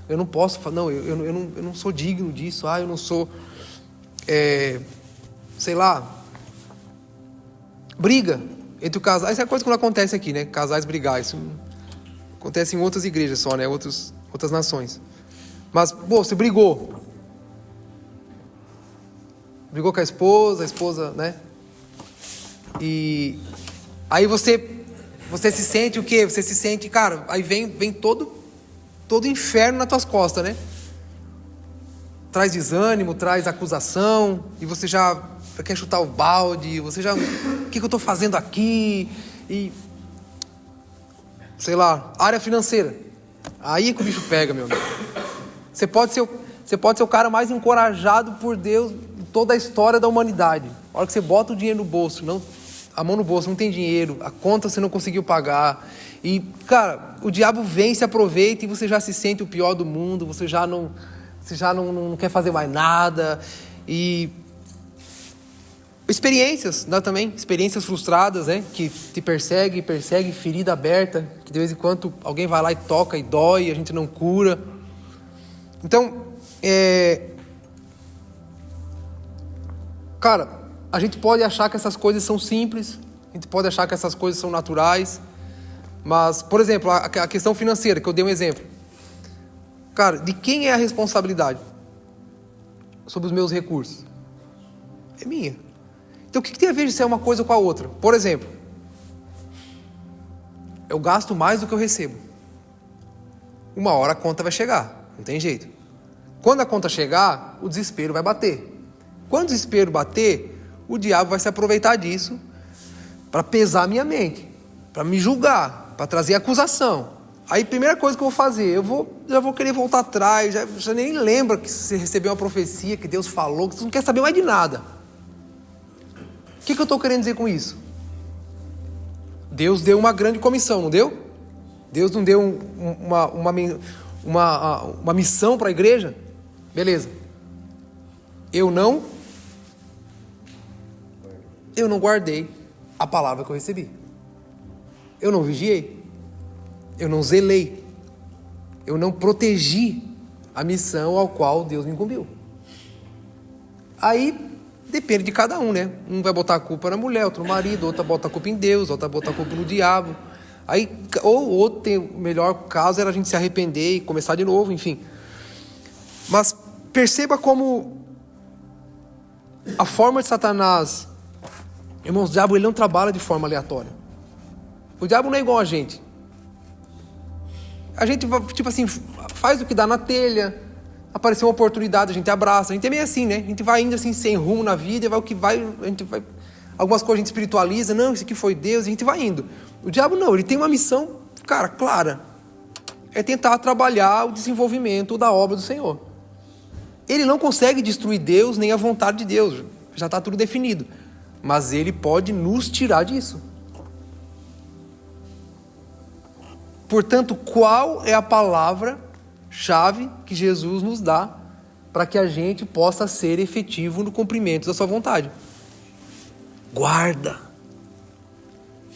eu não posso, não, eu não sou digno disso, eu não sou, sei lá, briga entre o casal. Essa é a coisa que não acontece aqui, né? Casais brigar, isso acontece em outras igrejas só, né? Outras nações. Mas, você brigou com a esposa, né? E aí você se sente o quê? Você se sente, cara, aí vem todo inferno nas tuas costas, né? Traz desânimo, traz acusação, e você já quer chutar o balde, você já, o que eu estou fazendo aqui? E, sei lá, área financeira. Aí é que o bicho pega, meu amigo. Você pode ser o cara mais encorajado por Deus em toda a história da humanidade. A hora que você bota o dinheiro no bolso, a mão no bolso, não tem dinheiro, a conta você não conseguiu pagar. E, cara, o diabo vem, se aproveita e você já se sente o pior do mundo, você já não quer fazer mais nada. E experiências, né, também, experiências frustradas, né, que te persegue, ferida aberta, que de vez em quando alguém vai lá e toca e dói, a gente não cura. Então, cara, a gente pode achar que essas coisas são simples, a gente pode achar que essas coisas são naturais, mas, por exemplo, a questão financeira, que eu dei um exemplo. Cara, de quem é a responsabilidade sobre os meus recursos? É minha. Então, o que tem a ver de ser uma coisa com a outra? Por exemplo, eu gasto mais do que eu recebo. Uma hora a conta vai chegar, não tem jeito. Quando a conta chegar, o desespero vai bater. Quando o desespero bater, o diabo vai se aproveitar disso para pesar a minha mente, para me julgar, para trazer acusação. Aí, a primeira coisa que eu vou fazer, já vou querer voltar atrás, já nem lembra que você recebeu uma profecia, que Deus falou, que você não quer saber mais de nada. O que eu estou querendo dizer com isso? Deus deu uma grande comissão, não deu? Deus não deu uma missão para a igreja? Beleza. Eu não guardei a palavra que eu recebi. Eu não vigiei. Eu não zelei. Eu não protegi a missão ao qual Deus me incumbiu. Aí depende de cada um, né? Um vai botar a culpa na mulher, outro no marido, outro bota a culpa em Deus, outro bota a culpa no diabo. Aí, ou tem o melhor caso era a gente se arrepender e começar de novo, enfim. Mas perceba como a forma de Satanás, irmãos, o diabo ele não trabalha de forma aleatória. O diabo não é igual a gente. A gente, tipo assim, faz o que dá na telha, apareceu uma oportunidade, a gente abraça, a gente é meio assim, né? A gente vai indo assim, sem rumo na vida, a gente vai, algumas coisas a gente espiritualiza, não, isso aqui foi Deus, a gente vai indo. O diabo não, ele tem uma missão, cara, clara, é tentar trabalhar o desenvolvimento da obra do Senhor. Ele não consegue destruir Deus, nem a vontade de Deus, já está tudo definido, mas ele pode nos tirar disso. Portanto, qual é a palavra-chave que Jesus nos dá para que a gente possa ser efetivo no cumprimento da sua vontade? Guarda,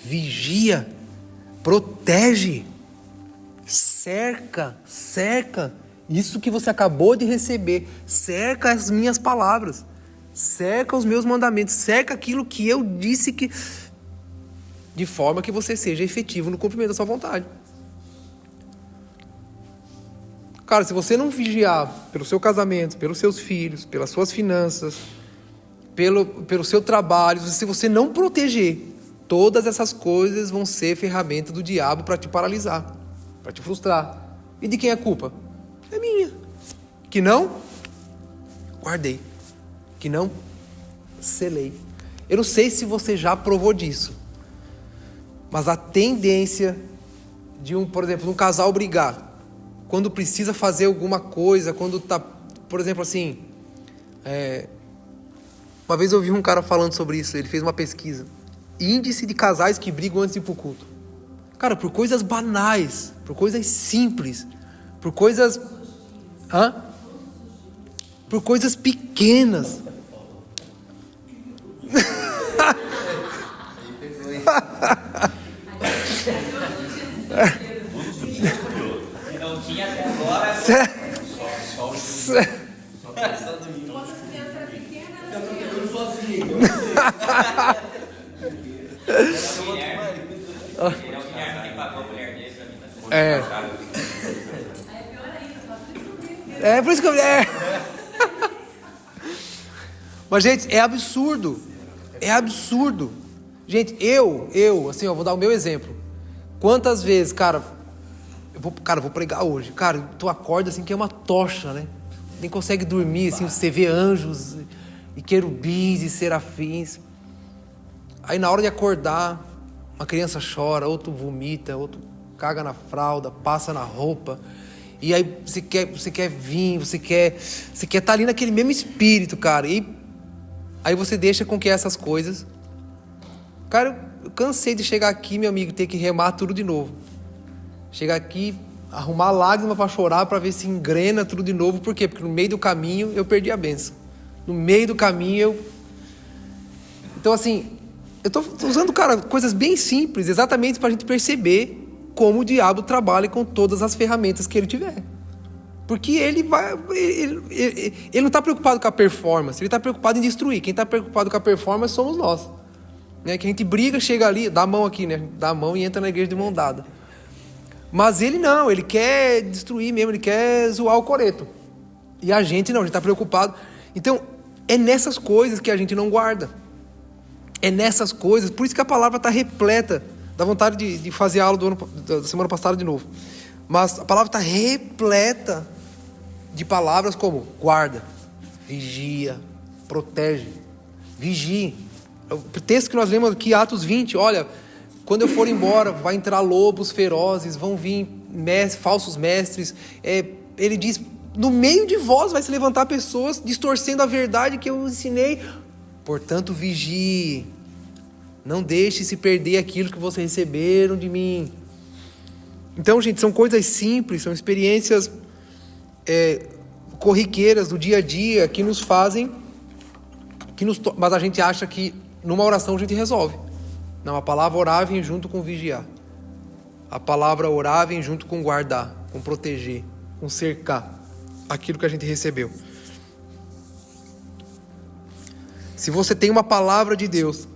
vigia, protege, cerca, isso que você acabou de receber, cerca as minhas palavras, cerca os meus mandamentos, cerca aquilo que eu disse que, de forma que você seja efetivo no cumprimento da sua vontade. Cara, se você não vigiar pelo seu casamento, pelos seus filhos, pelas suas finanças, pelo seu trabalho, se você não proteger, todas essas coisas vão ser ferramenta do diabo para te paralisar, para te frustrar. E de quem é a culpa? É minha. Que não guardei, que não selei. Eu não sei se você já provou disso, mas a tendência de por exemplo, um casal brigar, quando precisa fazer alguma coisa, quando tá, por exemplo, assim, uma vez eu vi um cara falando sobre isso, ele fez uma pesquisa, índice de casais que brigam antes de ir pro culto. Cara, por coisas banais, por coisas simples, por coisas... por coisas pequenas. Não tinha até agora. É por isso que eu... Mas, gente, é absurdo. É absurdo. Gente, assim, vou dar o meu exemplo. Quantas vezes, cara, eu vou pregar hoje. Cara, tu acorda assim que é uma tocha, né? Nem consegue dormir, assim, você vê anjos e querubins e serafins. Aí na hora de acordar, uma criança chora, outro vomita, outro caga na fralda, passa na roupa. E aí você quer vir, você quer estar ali naquele mesmo espírito, cara. E aí você deixa com que essas coisas... Cara, eu cansei de chegar aqui, meu amigo, ter que remar tudo de novo. Chegar aqui, arrumar lágrima para chorar, para ver se engrena tudo de novo. Por quê? Porque no meio do caminho eu perdi a bênção. No meio do caminho Então, assim, eu tô usando, cara, coisas bem simples, exatamente para a gente perceber como o diabo trabalha com todas as ferramentas que ele tiver. Porque ele não está preocupado com a performance, ele está preocupado em destruir. Quem está preocupado com a performance somos nós. Né? Que a gente briga, chega ali, dá a mão aqui, né? Dá a mão e entra na igreja de mão dada. Mas ele não, ele quer destruir mesmo, ele quer zoar o coreto. E a gente não, a gente está preocupado. Então, é nessas coisas que a gente não guarda. É nessas coisas, por isso que a palavra está repleta. Dá vontade de fazer a aula da semana passada de novo. Mas a palavra está repleta de palavras como guarda, vigia, protege, vigie. O texto que nós lemos aqui, Atos 20, olha, quando eu for embora, vai entrar lobos ferozes, vão vir falsos mestres. Ele diz, no meio de vós vai se levantar pessoas distorcendo a verdade que eu ensinei. Portanto, vigie. Não deixe se perder aquilo que vocês receberam de mim. Então, gente, são coisas simples, são experiências corriqueiras do dia a dia que nos fazem, mas a gente acha que numa oração a gente resolve. Não, a palavra orar vem junto com vigiar. A palavra orar vem junto com guardar, com proteger, com cercar aquilo que a gente recebeu. Se você tem uma palavra de Deus,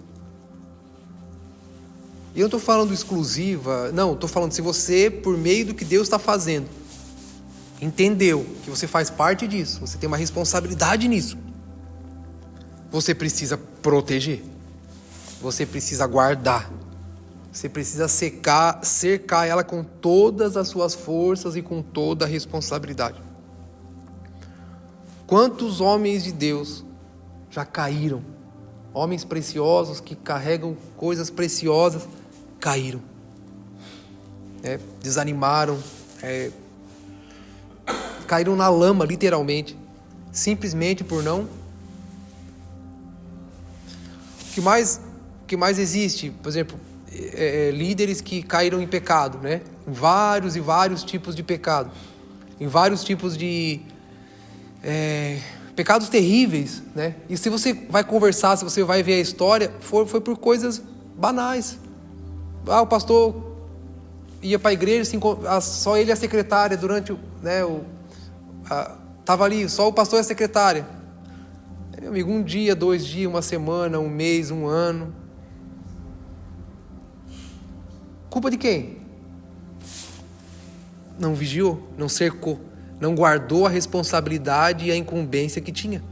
e eu não estou falando exclusiva, não, estou falando se você, por meio do que Deus está fazendo, entendeu que você faz parte disso, você tem uma responsabilidade nisso, você precisa proteger, você precisa guardar, você precisa cercar ela com todas as suas forças e com toda a responsabilidade. Quantos homens de Deus já caíram? Homens preciosos que carregam coisas preciosas, caíram. Desanimaram, caíram na lama, literalmente. Simplesmente por não... O que mais existe? Por exemplo, líderes que caíram em pecado, né? Em vários e vários tipos de pecado. Em vários tipos de... pecados terríveis, né? E se você vai conversar, se você vai ver a história, foi por coisas banais. O pastor ia para a igreja, só ele e a secretária durante estava ali, só o pastor e a secretária. Meu amigo, 1 dia, 2 dias, 1 semana, 1 mês, 1 ano. Culpa de quem? Não vigiou, não cercou. Não guardou a responsabilidade e a incumbência que tinha.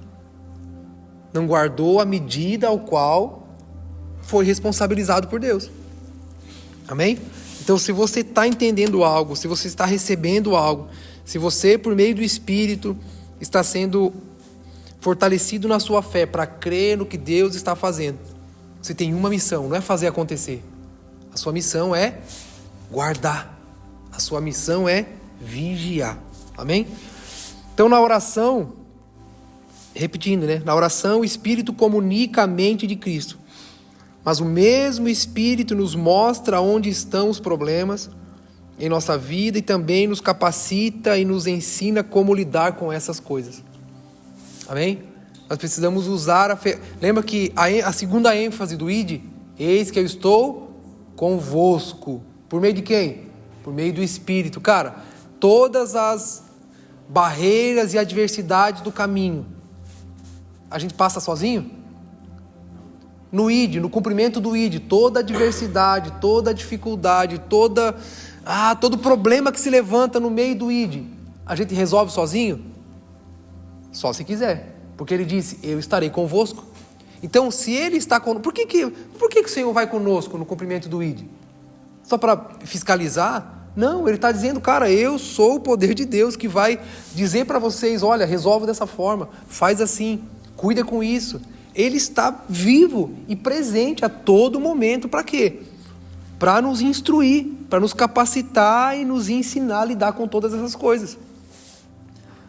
Não guardou a medida ao qual foi responsabilizado por Deus. Amém? Então, se você está entendendo algo, se você está recebendo algo, se você, por meio do Espírito, está sendo fortalecido na sua fé para crer no que Deus está fazendo, você tem uma missão, não é fazer acontecer. A sua missão é guardar. A sua missão é vigiar. Amém? Então, na oração, repetindo, né? Na oração, o Espírito comunica a mente de Cristo. Mas o mesmo Espírito nos mostra onde estão os problemas em nossa vida e também nos capacita e nos ensina como lidar com essas coisas. Amém? Nós precisamos usar Lembra que a segunda ênfase do ide, eis que eu estou convosco. Por meio de quem? Por meio do Espírito. Cara, todas as barreiras e adversidades do caminho, a gente passa sozinho? No id, no cumprimento do id, toda adversidade, toda dificuldade, todo problema que se levanta no meio do id, a gente resolve sozinho? Só se quiser. Porque ele disse, eu estarei convosco. Então, se ele está conosco, por que o Senhor vai conosco no cumprimento do id? Só para fiscalizar? Não, ele está dizendo, cara, eu sou o poder de Deus que vai dizer para vocês, olha, resolve dessa forma, faz assim, cuida com isso. Ele está vivo e presente a todo momento. Para quê? Para nos instruir, para nos capacitar e nos ensinar a lidar com todas essas coisas.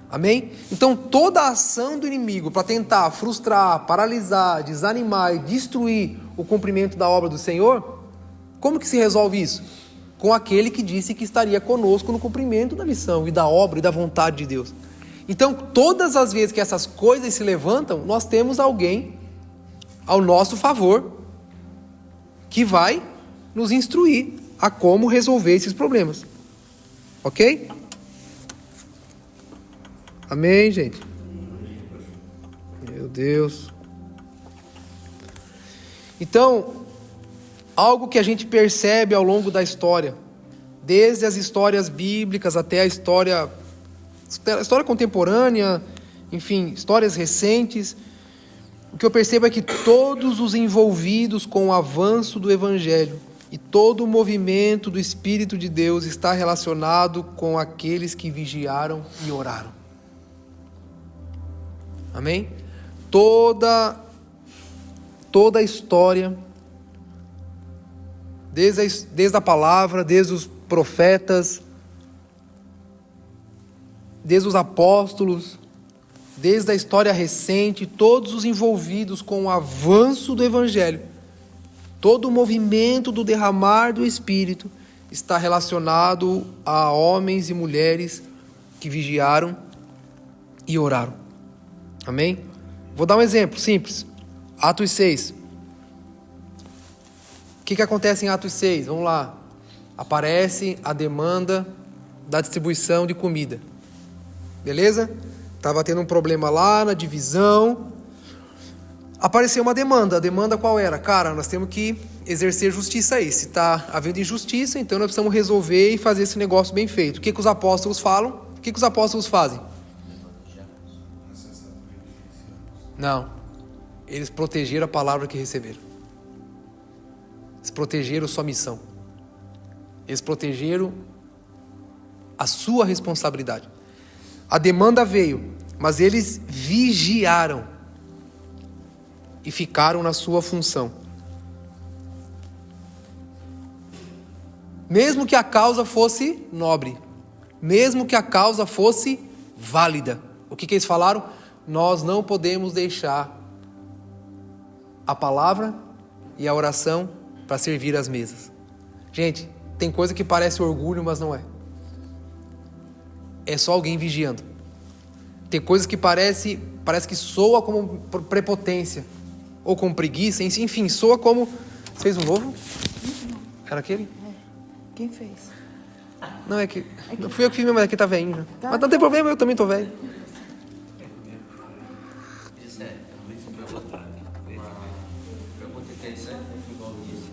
Amém? Então, toda a ação do inimigo para tentar frustrar, paralisar, desanimar e destruir o cumprimento da obra do Senhor, como que se resolve isso? Com aquele que disse que estaria conosco no cumprimento da missão e da obra e da vontade de Deus. Então, todas as vezes que essas coisas se levantam, nós temos alguém ao nosso favor que vai nos instruir a como resolver esses problemas. Ok? Amém, gente? Meu Deus. Então, algo que a gente percebe ao longo da história, desde as histórias bíblicas até a história contemporânea, enfim, histórias recentes, o que eu percebo é que todos os envolvidos com o avanço do Evangelho e todo o movimento do Espírito de Deus está relacionado com aqueles que vigiaram e oraram. Amém? Toda a história, desde a palavra, desde os profetas, desde os apóstolos, desde a história recente, todos os envolvidos com o avanço do Evangelho, todo o movimento do derramar do Espírito está relacionado a homens e mulheres que vigiaram e oraram. Amém? Vou dar um exemplo simples. Atos 6. O que acontece em Atos 6? Vamos lá. Aparece a demanda da distribuição de comida. Beleza? Estava tendo um problema lá na divisão. Apareceu uma demanda. A demanda qual era? Cara, nós temos que exercer justiça aí. Se está havendo injustiça, então nós precisamos resolver e fazer esse negócio bem feito. O que os apóstolos falam? O que os apóstolos fazem? Não. Eles protegeram a palavra que receberam. Eles protegeram sua missão. Eles protegeram a sua responsabilidade. A demanda veio, mas eles vigiaram e ficaram na sua função. Mesmo que a causa fosse nobre, mesmo que a causa fosse válida. O que eles falaram? Nós não podemos deixar a palavra e a oração para servir às mesas. Gente, tem coisa que parece orgulho, mas não é. É só alguém vigiando. Tem coisas que parece que soa como prepotência ou como preguiça, enfim, soa como... Fez um novo? Era aquele? Quem fez? Não, é que... Não fui eu que fiz mesmo, mas aqui tá velhinho. Né? Mas não tem problema, eu também tô velho. Pergunta interessante, igual disse.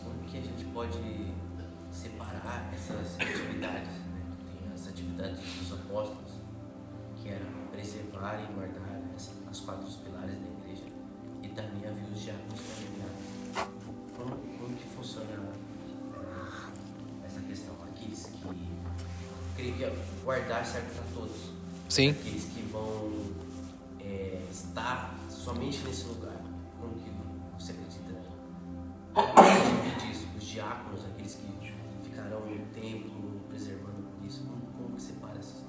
Como que a gente pode separar essas atividades? Né? Tem as atividades dos apóstolos, que era preservar e guardar as 4 pilares da igreja, e também havia os diáconos para como que funciona essa questão? Aqueles que creio que guardar serve para todos. Sim. Aqueles que vão estar somente nesse lugar. Como que você acredita? Divide isso, os diáconos, aqueles que ficarão no templo preservando isso. Como que separa isso?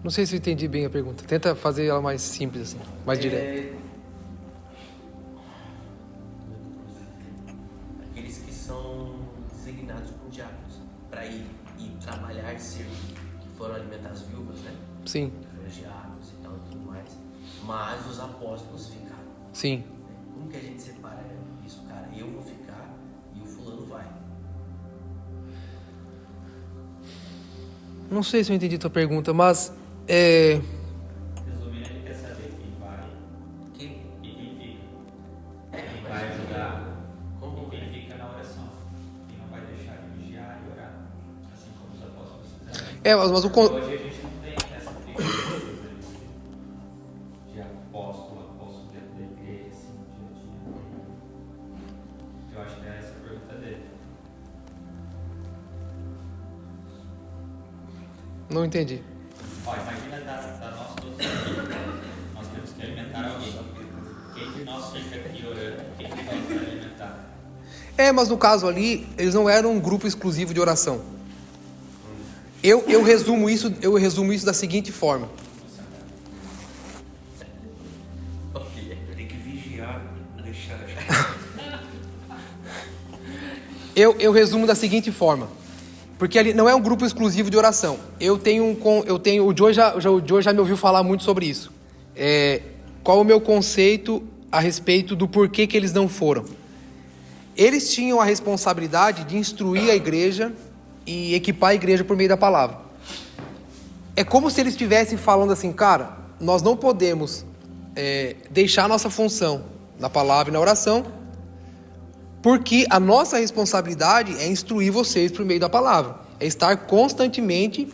Não sei se eu entendi bem a pergunta. Tenta fazer ela mais simples, assim, mais direta. Aqueles que são designados como diáconos para ir e trabalhar e servir, que foram alimentar as viúvas, né? Sim. Refugiados e tal e tudo mais. Mas os apóstolos ficaram. Sim. Como que a gente separa isso, cara? Eu vou ficar e o fulano vai. Não sei se eu entendi tua pergunta, mas Resumindo, ele quer saber quem vai Quem? e quem fica. Quem mas vai ajudar como e quem fica na oração. Quem não vai deixar de vigiar e orar. Assim como os apóstolos fizeram. mas Hoje a gente não tem essa figura de apóstolo dentro da igreja, assim, no dia a dia. Eu acho que é essa a pergunta dele. não entendi. Ó, imagina da nós todos aqui. Nós temos que alimentar alguém. Quem de nós fica aqui orando? Quem de nós vai alimentar? Mas no caso ali, eles não eram um grupo exclusivo de oração. Eu resumo isso da seguinte forma. Tem que vigiar, não deixar. Eu resumo da seguinte forma. Porque ali não é um grupo exclusivo de oração. O Joe já me ouviu falar muito sobre isso. Qual o meu conceito a respeito do porquê que eles não foram? Eles tinham a responsabilidade de instruir a igreja e equipar a igreja por meio da palavra. É como se eles estivessem falando assim, cara, nós não podemos deixar a nossa função na palavra e na oração, porque a nossa responsabilidade é instruir vocês por meio da palavra. É estar constantemente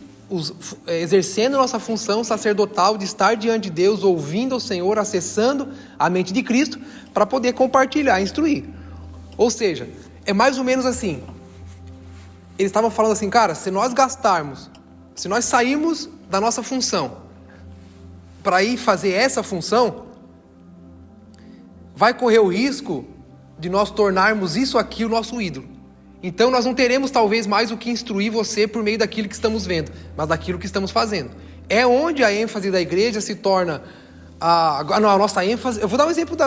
exercendo nossa função sacerdotal de estar diante de Deus, ouvindo o Senhor, acessando a mente de Cristo, para poder compartilhar, instruir. Ou seja, é mais ou menos assim. Eles estavam falando assim, cara, se nós sairmos da nossa função para ir fazer essa função, vai correr o risco de nós tornarmos isso aqui o nosso ídolo. Então nós não teremos talvez mais o que instruir você por meio daquilo que estamos vendo, mas daquilo que estamos fazendo. É onde a ênfase da igreja se torna a nossa ênfase. Eu vou dar um exemplo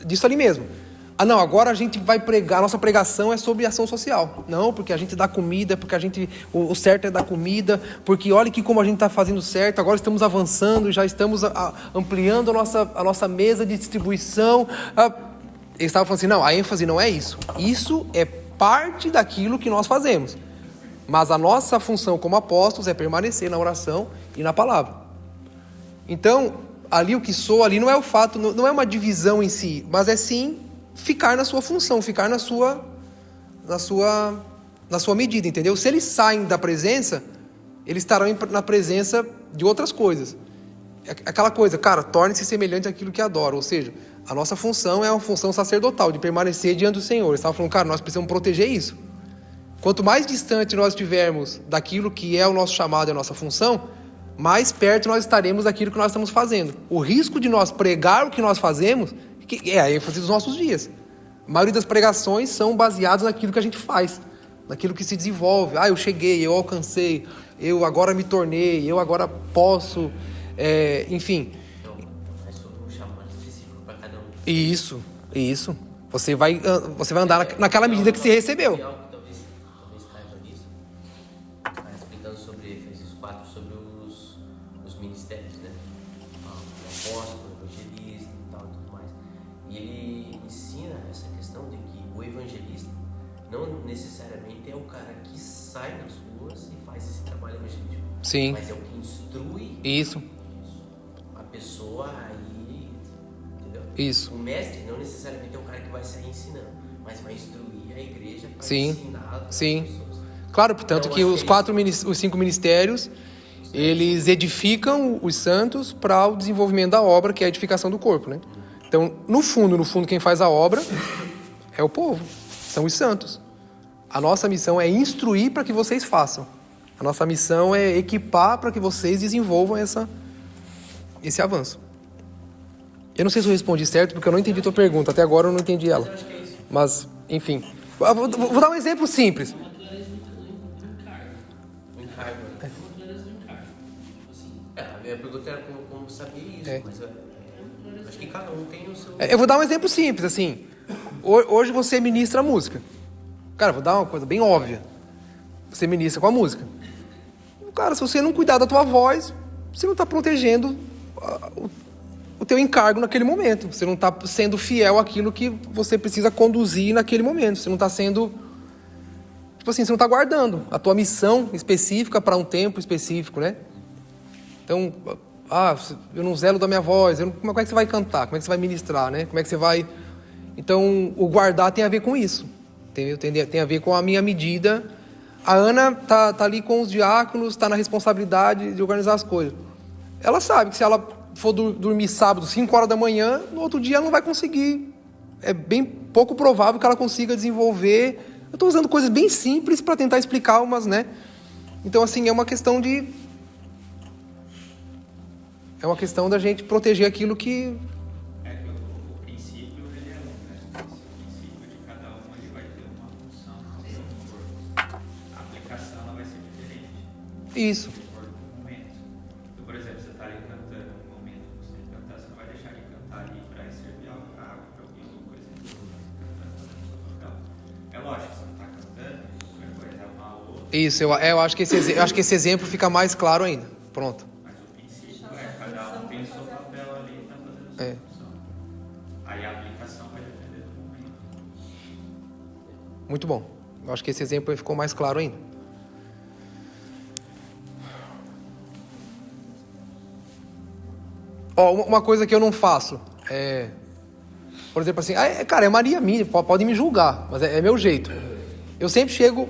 disso ali mesmo. Agora a gente vai pregar, a nossa pregação é sobre ação social. Não, porque a gente dá comida, porque o certo é dar comida, porque olha que como a gente está fazendo certo, agora estamos avançando, já estamos ampliando a nossa mesa de distribuição. Eles estavam falando assim, não, a ênfase não é isso. Isso é parte daquilo que nós fazemos. Mas a nossa função como apóstolos é permanecer na oração e na palavra. Então, ali o que soa ali não é o fato, não é uma divisão em si, mas é sim ficar na sua função, ficar na sua medida, entendeu? Se eles saem da presença, eles estarão na presença de outras coisas. Aquela coisa, cara, torne-se semelhante àquilo que adora, ou seja, a nossa função é uma função sacerdotal, de permanecer diante do Senhor. Eles estavam falando, cara, nós precisamos proteger isso. Quanto mais distante nós estivermos daquilo que é o nosso chamado e a nossa função, mais perto nós estaremos daquilo que nós estamos fazendo. O risco de nós pregar o que nós fazemos é a ênfase dos nossos dias. A maioria das pregações são baseadas naquilo que a gente faz, naquilo que se desenvolve. Eu cheguei, eu alcancei, eu agora me tornei, eu agora posso, enfim. É sobre um chamado específico para cada um. Isso. Você vai andar naquela medida que você recebeu. Algo que talvez caiba nisso. Está explicando sobre Efésios 4, sobre os ministérios, né? O apóstolo, o evangelista e tal e tudo mais. E ele ensina essa questão de que o evangelista não necessariamente é o cara que sai nas ruas e faz esse trabalho evangelístico. Sim. Mas é o que instrui Isso. a pessoa aí, entendeu? Isso. O mestre não necessariamente é o cara que vai sair ensinando, mas vai instruir a igreja para Sim. ensinar as Sim. pessoas. Claro, portanto, que os 5 ministérios, eles edificam os santos para o desenvolvimento da obra, que é a edificação do corpo, né? Então, no fundo, quem faz a obra é o povo, são os santos. A nossa missão é instruir para que vocês façam. A nossa missão é equipar para que vocês desenvolvam esse avanço. Eu não sei se eu respondi certo, porque eu não entendi a tua pergunta. Até agora eu não entendi ela. Mas, enfim. Vou dar um exemplo simples. A minha pergunta era como saber isso, mas eu acho que cada um tem o seu... Eu vou dar um exemplo simples, assim. Hoje você ministra a música. Cara, vou dar uma coisa bem óbvia. Você ministra com a música. Cara, se você não cuidar da tua voz, você não está protegendo o teu encargo naquele momento. Você não está sendo fiel àquilo que você precisa conduzir naquele momento. Você não está sendo... Tipo assim, você não está guardando a tua missão específica para um tempo específico, né? Então, eu não zelo da minha voz. Como é que você vai cantar? Como é que você vai ministrar, né? Como é que você vai... Então, o guardar tem a ver com isso. Tem a ver com a minha medida. A Ana tá ali com os diáconos, está na responsabilidade de organizar as coisas. Ela sabe que se ela for dormir sábado, 5 horas da manhã, no outro dia ela não vai conseguir. É bem pouco provável que ela consiga desenvolver. Eu estou usando coisas bem simples para tentar explicar umas, né? Então, assim, é uma questão da gente proteger aquilo que... O princípio, ele é né? O princípio de cada um, ele vai ter uma função, a aplicação, ela vai ser diferente. Isso. De acordo com o momento. Então, por exemplo, você está ali cantando, no momento que você tem que cantar, você não vai deixar de cantar ali para servir algo para água, para alguém, alguma coisa assim. É lógico que você não está cantando, qualquer coisa é uma outra. Isso, eu acho que esse exemplo fica mais claro ainda. Pronto. Mas o princípio cada um tem o seu papel ali e está fazendo a sua função. Aí a aplicação vai depender do momento. Muito bom. Eu acho que esse exemplo aí ficou mais claro ainda. Uma coisa que eu não faço é... Por exemplo assim, cara, é Maria minha, pode me julgar, mas é meu jeito. Eu sempre chego...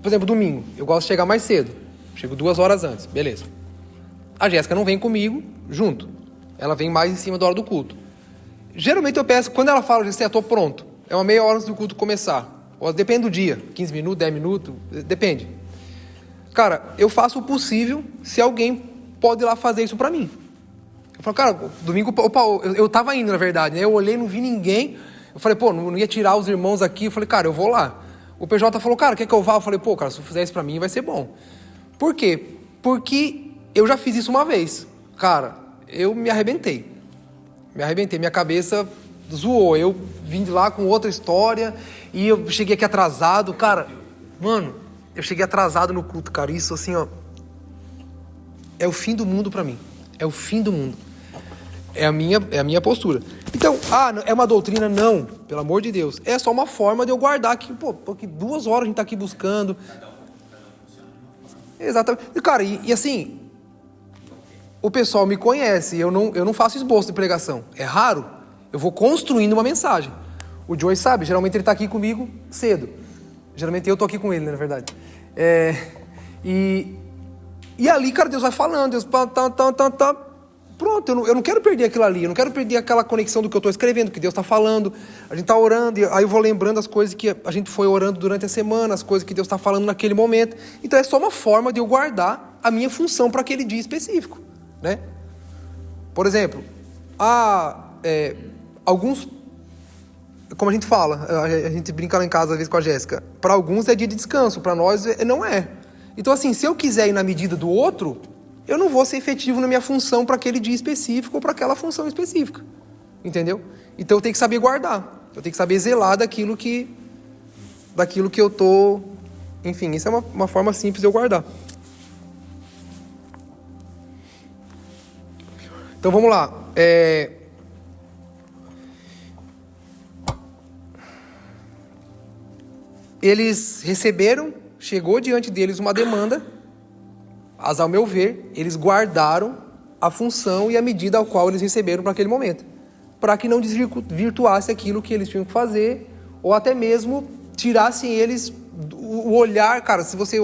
Por exemplo, domingo, eu gosto de chegar mais cedo. Chego 2 horas antes, beleza. A Jéssica não vem comigo junto. Ela vem mais em cima da hora do culto. Geralmente eu peço, quando ela fala, eu tô pronto. É uma meia hora antes do culto começar. Ou depende do dia, 15 minutos, 10 minutos, depende. Cara, eu faço o possível se alguém pode ir lá fazer isso pra mim. Eu falo, cara, domingo, eu tava indo, na verdade, né? Eu olhei, não vi ninguém. Eu falei, não ia tirar os irmãos aqui. Eu falei, cara, eu vou lá. O PJ falou, cara, quer que eu vá? Eu falei, cara, se eu fizer isso pra mim, vai ser bom. Por quê? Porque eu já fiz isso uma vez. Cara, eu me arrebentei. Minha cabeça zoou. Eu vim de lá com outra história e eu cheguei aqui atrasado. Cara, mano, eu cheguei atrasado no culto, cara. Isso, assim, ó, é o fim do mundo pra mim. É o fim do mundo. É a minha postura. Então, é uma doutrina? Não, pelo amor de Deus. É só uma forma de eu guardar aqui. Porque 2 horas a gente tá aqui buscando. Exatamente. E, cara, e assim, o pessoal me conhece. Eu não faço esboço de pregação. É raro. Eu vou construindo uma mensagem. O Joey sabe, geralmente ele tá aqui comigo cedo. Geralmente eu tô aqui com ele, né, na verdade. E ali, cara, Deus vai falando. Deus... Pronto, eu não quero perder aquilo ali, eu não quero perder aquela conexão do que eu estou escrevendo, que Deus está falando, a gente está orando, e aí eu vou lembrando as coisas que a gente foi orando durante a semana, as coisas que Deus está falando naquele momento. Então é só uma forma de eu guardar a minha função para aquele dia específico, né? Por exemplo, alguns, como a gente fala, a gente brinca lá em casa às vezes com a Jéssica, para alguns é dia de descanso, para nós não é. Então assim, se eu quiser ir na medida do outro, eu não vou ser efetivo na minha função para aquele dia específico ou para aquela função específica. Entendeu? Então eu tenho que saber guardar. Eu tenho que saber zelar daquilo que eu tô... Enfim, isso é uma forma simples de eu guardar. Então vamos lá. Eles receberam, chegou diante deles uma demanda, mas, ao meu ver, eles guardaram a função e a medida ao qual eles receberam para aquele momento, para que não desvirtuasse aquilo que eles tinham que fazer, ou até mesmo tirassem eles o olhar. Cara, se você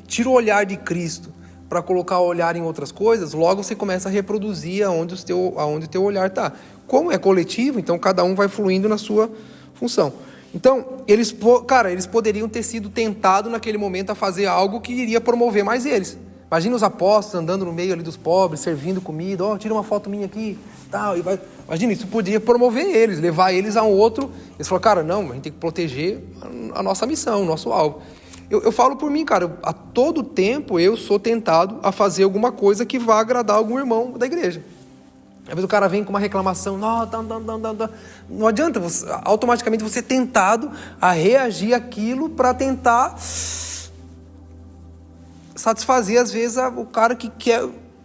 tira o olhar de Cristo para colocar o olhar em outras coisas, logo você começa a reproduzir aonde o teu olhar está. Como é coletivo, então cada um vai fluindo na sua função. Então, eles poderiam ter sido tentados naquele momento a fazer algo que iria promover mais eles. Imagina os apóstolos andando no meio ali dos pobres, servindo comida, tira uma foto minha aqui, tal, e vai. Imagina, isso podia promover eles, levar eles a um outro. Eles falaram, cara, não, a gente tem que proteger a nossa missão, o nosso alvo. Eu falo por mim, cara, a todo tempo eu sou tentado a fazer alguma coisa que vá agradar algum irmão da igreja. Às vezes o cara vem com uma reclamação, não adianta, automaticamente você é tentado a reagir àquilo para tentar satisfazer, às vezes, o cara que quer.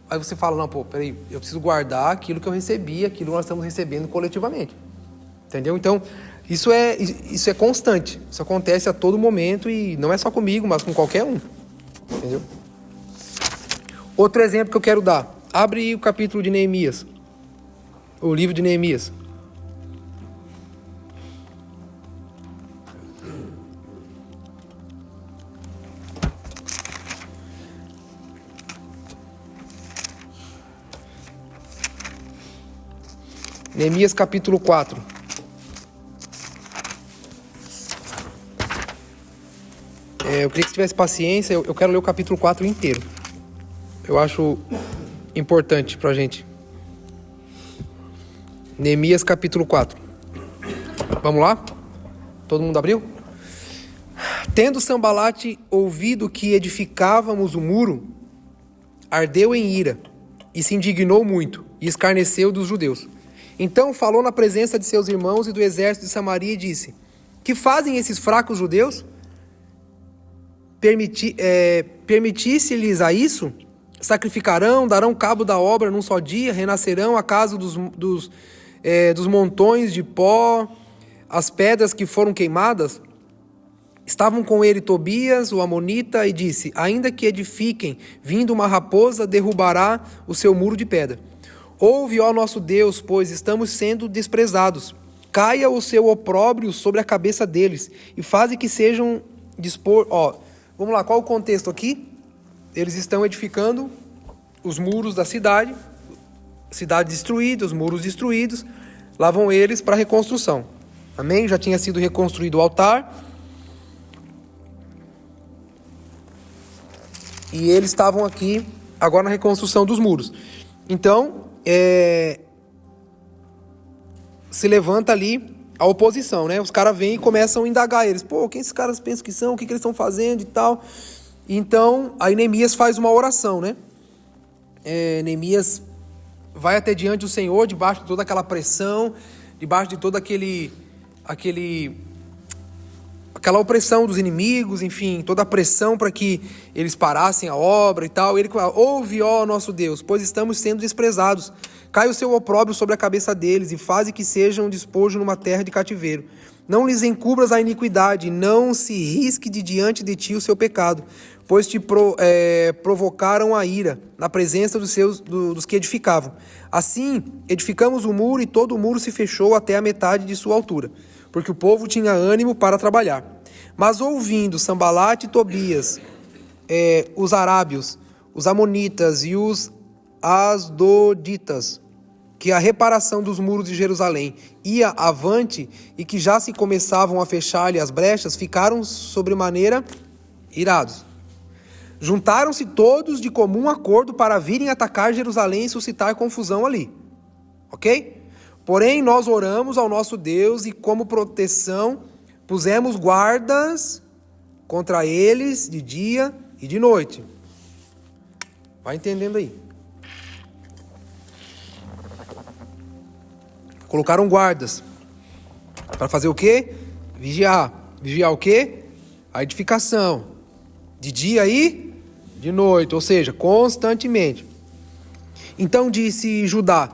Aí você fala, não, pô, peraí, eu preciso guardar aquilo que eu recebi, aquilo que nós estamos recebendo coletivamente. Entendeu? Então, isso é constante. Isso acontece a todo momento e não é só comigo, mas com qualquer um. Entendeu? Outro exemplo que eu quero dar. Abre aí o capítulo de Neemias. O livro de Neemias. Neemias capítulo 4. Eu queria que você tivesse paciência, eu quero ler o capítulo 4 inteiro. Eu acho importante pra gente. Neemias capítulo 4. Vamos lá? Todo mundo abriu? Tendo Sambalate ouvido que edificávamos o muro, ardeu em ira e se indignou muito e escarneceu dos judeus. Então falou na presença de seus irmãos e do exército de Samaria e disse: que fazem esses fracos judeus? Permitisse-lhes a isso? Sacrificarão, darão cabo da obra num só dia, renascerão acaso dos montões de pó, as pedras que foram queimadas? Estavam com ele Tobias, o amonita, e disse: ainda que edifiquem, vindo uma raposa, derrubará o seu muro de pedra. Ouve, ó nosso Deus, pois estamos sendo desprezados. Caia o seu opróbrio sobre a cabeça deles, e faze que sejam vamos lá, qual o contexto aqui? Eles estão edificando os muros da cidade destruída, os muros destruídos, lá vão eles para a reconstrução. Amém? Já tinha sido reconstruído o altar, e eles estavam aqui agora na reconstrução dos muros. Então, se levanta ali a oposição, né? Os caras vêm e começam a indagar eles. Pô, quem esses caras pensam que são? O que eles estão fazendo e tal? Então, aí Neemias faz uma oração, né? Neemias vai até diante do Senhor, debaixo de toda aquela pressão, debaixo de toda aquela opressão dos inimigos, enfim, toda a pressão para que eles parassem a obra e tal. Ele fala: ouve, ó nosso Deus, pois estamos sendo desprezados. Cai o seu opróbrio sobre a cabeça deles e faze que sejam despojo numa terra de cativeiro. Não lhes encubras a iniquidade, não se risque de diante de ti o seu pecado, pois te provocaram a ira na presença dos que edificavam. Assim, edificamos o muro e todo o muro se fechou até a metade de sua altura, porque o povo tinha ânimo para trabalhar. Mas ouvindo Sambalate e Tobias, os arábios, os amonitas e os asdoditas, que a reparação dos muros de Jerusalém ia avante e que já se começavam a fechar-lhe as brechas, ficaram sobremaneira irados. Juntaram-se todos de comum acordo para virem atacar Jerusalém e suscitar confusão ali. Ok? Porém, nós oramos ao nosso Deus e, como proteção, pusemos guardas contra eles de dia e de noite. Vai entendendo aí. Colocaram guardas para fazer o quê? Vigiar. Vigiar o quê? A edificação. De dia e de noite, ou seja, constantemente. Então disse Judá: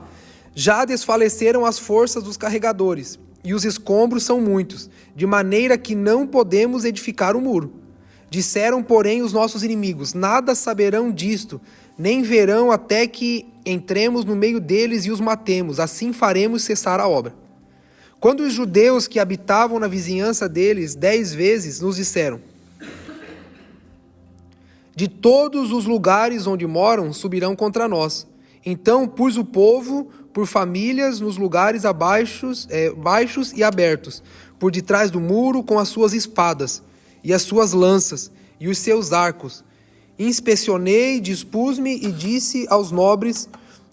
já desfaleceram as forças dos carregadores, e os escombros são muitos, de maneira que não podemos edificar o muro. Disseram, porém, os nossos inimigos: nada saberão disto, nem verão até que entremos no meio deles e os matemos, assim faremos cessar a obra. Quando os judeus que habitavam na vizinhança deles 10 vezes nos disseram: de todos os lugares onde moram subirão contra nós. Então pus o povo por famílias nos lugares baixos e abertos, por detrás do muro, com as suas espadas, e as suas lanças, e os seus arcos. Inspecionei, dispus-me e disse aos nobres,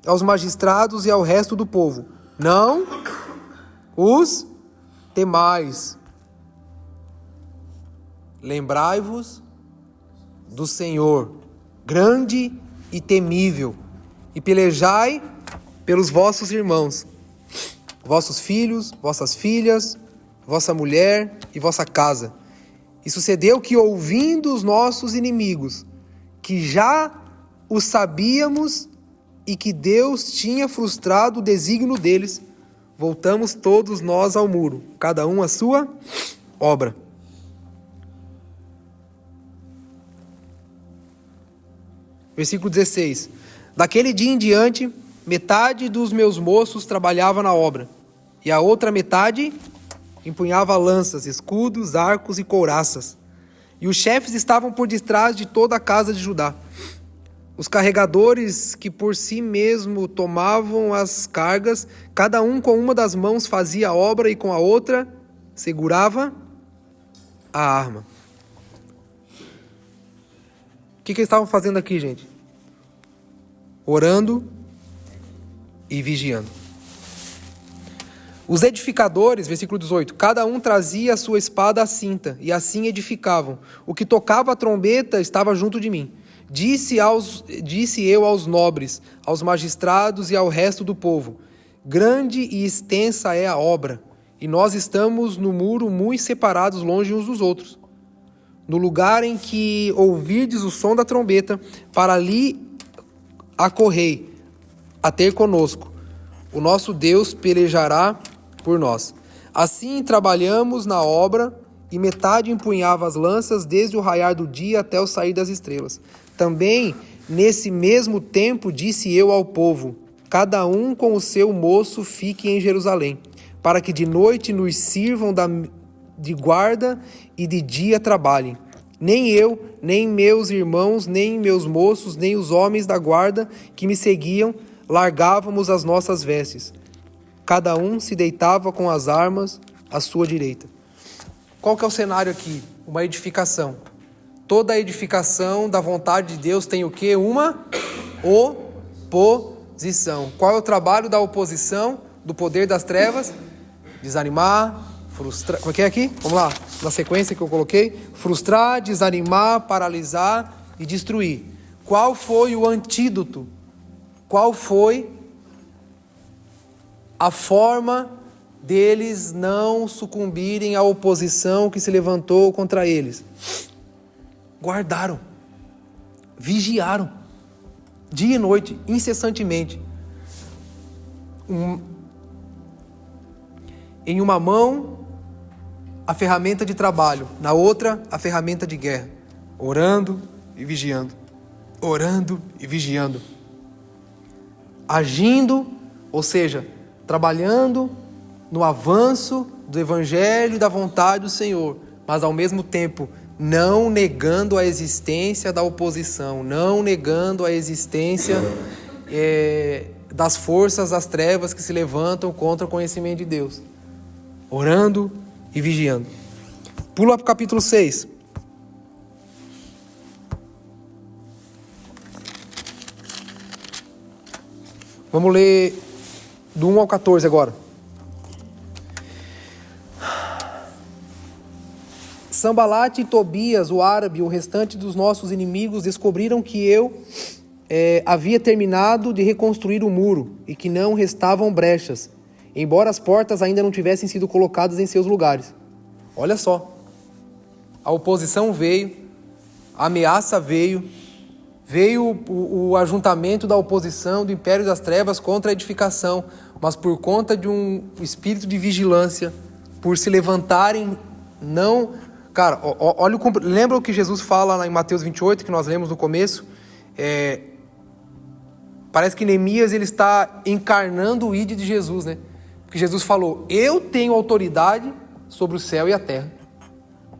aos magistrados e ao resto do povo: não os temais. Lembrai-vos do Senhor, grande e temível, e pelejai pelos vossos irmãos, vossos filhos, vossas filhas, vossa mulher e vossa casa. E sucedeu que, ouvindo os nossos inimigos, que já o sabíamos e que Deus tinha frustrado o desígnio deles, voltamos todos nós ao muro, cada um a sua obra. Versículo 16. Daquele dia em diante, metade dos meus moços trabalhava na obra, e a outra metade empunhava lanças, escudos, arcos e couraças. E os chefes estavam por detrás de toda a casa de Judá. Os carregadores que por si mesmo tomavam as cargas, cada um com uma das mãos fazia a obra e com a outra segurava a arma. O que eles estavam fazendo aqui, gente? Orando e vigiando. Os edificadores, versículo 18, cada um trazia a sua espada à cinta, e assim edificavam. O que tocava a trombeta estava junto de mim. Disse eu aos nobres, aos magistrados e ao resto do povo: grande e extensa é a obra, e nós estamos no muro muito separados longe uns dos outros. No lugar em que ouvirdes o som da trombeta, para ali acorrei a ter conosco. O nosso Deus pelejará por nós. Assim trabalhamos na obra, e metade empunhava as lanças desde o raiar do dia até o sair das estrelas. Também, nesse mesmo tempo, disse eu ao povo: cada um com o seu moço fique em Jerusalém, para que de noite nos sirvam de guarda e de dia trabalhem. Nem eu, nem meus irmãos, nem meus moços, nem os homens da guarda que me seguiam, largávamos as nossas vestes. Cada um se deitava com as armas à sua direita. Qual que é o cenário aqui? Uma edificação. Toda edificação da vontade de Deus tem o quê? Uma oposição. Qual é o trabalho da oposição, do poder das trevas? Desanimar, frustrar. Como é que é aqui? Vamos lá, na sequência que eu coloquei. Frustrar, desanimar, paralisar e destruir. Qual foi o antídoto? Qual foi a forma deles não sucumbirem à oposição que se levantou contra eles? Guardaram, vigiaram, dia e noite, incessantemente. Em uma mão, a ferramenta de trabalho, na outra, a ferramenta de guerra. Orando e vigiando, orando e vigiando. Agindo, ou seja, trabalhando no avanço do Evangelho e da vontade do Senhor, mas ao mesmo tempo não negando a existência da oposição, não negando a existência das forças das trevas que se levantam contra o conhecimento de Deus. Orando e vigiando. Pula para o capítulo 6. Vamos ler do 1 ao 14 agora. Sambalate e Tobias, o árabe, e o restante dos nossos inimigos descobriram que eu havia terminado de reconstruir o muro e que não restavam brechas, embora as portas ainda não tivessem sido colocadas em seus lugares. Olha só, a oposição veio, a ameaça veio o ajuntamento da oposição do Império das Trevas contra a edificação, mas por conta de um espírito de vigilância, por se levantarem, não... Cara, olha lembra o que Jesus fala lá em Mateus 28, que nós lemos no começo? Parece que Neemias ele está encarnando o ídolo de Jesus, né? Porque Jesus falou: eu tenho autoridade sobre o céu e a terra,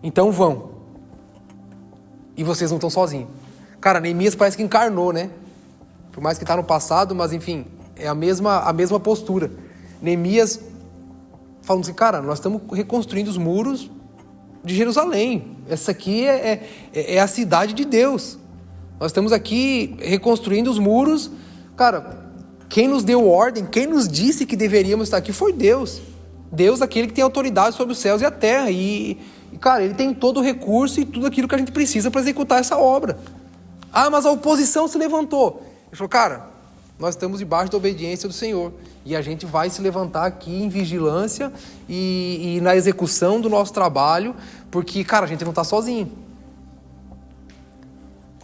então vão, e vocês não estão sozinhos. Cara, Neemias parece que encarnou, né? Por mais que está no passado, mas enfim, é a mesma postura. Neemias falando assim: cara, nós estamos reconstruindo os muros de Jerusalém. Essa aqui é a cidade de Deus. Nós estamos aqui reconstruindo os muros. Cara, quem nos deu ordem, quem nos disse que deveríamos estar aqui foi Deus. Deus, aquele que tem autoridade sobre os céus e a terra. E cara, ele tem todo o recurso e tudo aquilo que a gente precisa para executar essa obra. Ah, mas a oposição se levantou. Ele falou: cara, nós estamos debaixo da obediência do Senhor. E a gente vai se levantar aqui em vigilância e na execução do nosso trabalho, porque, cara, a gente não está sozinho.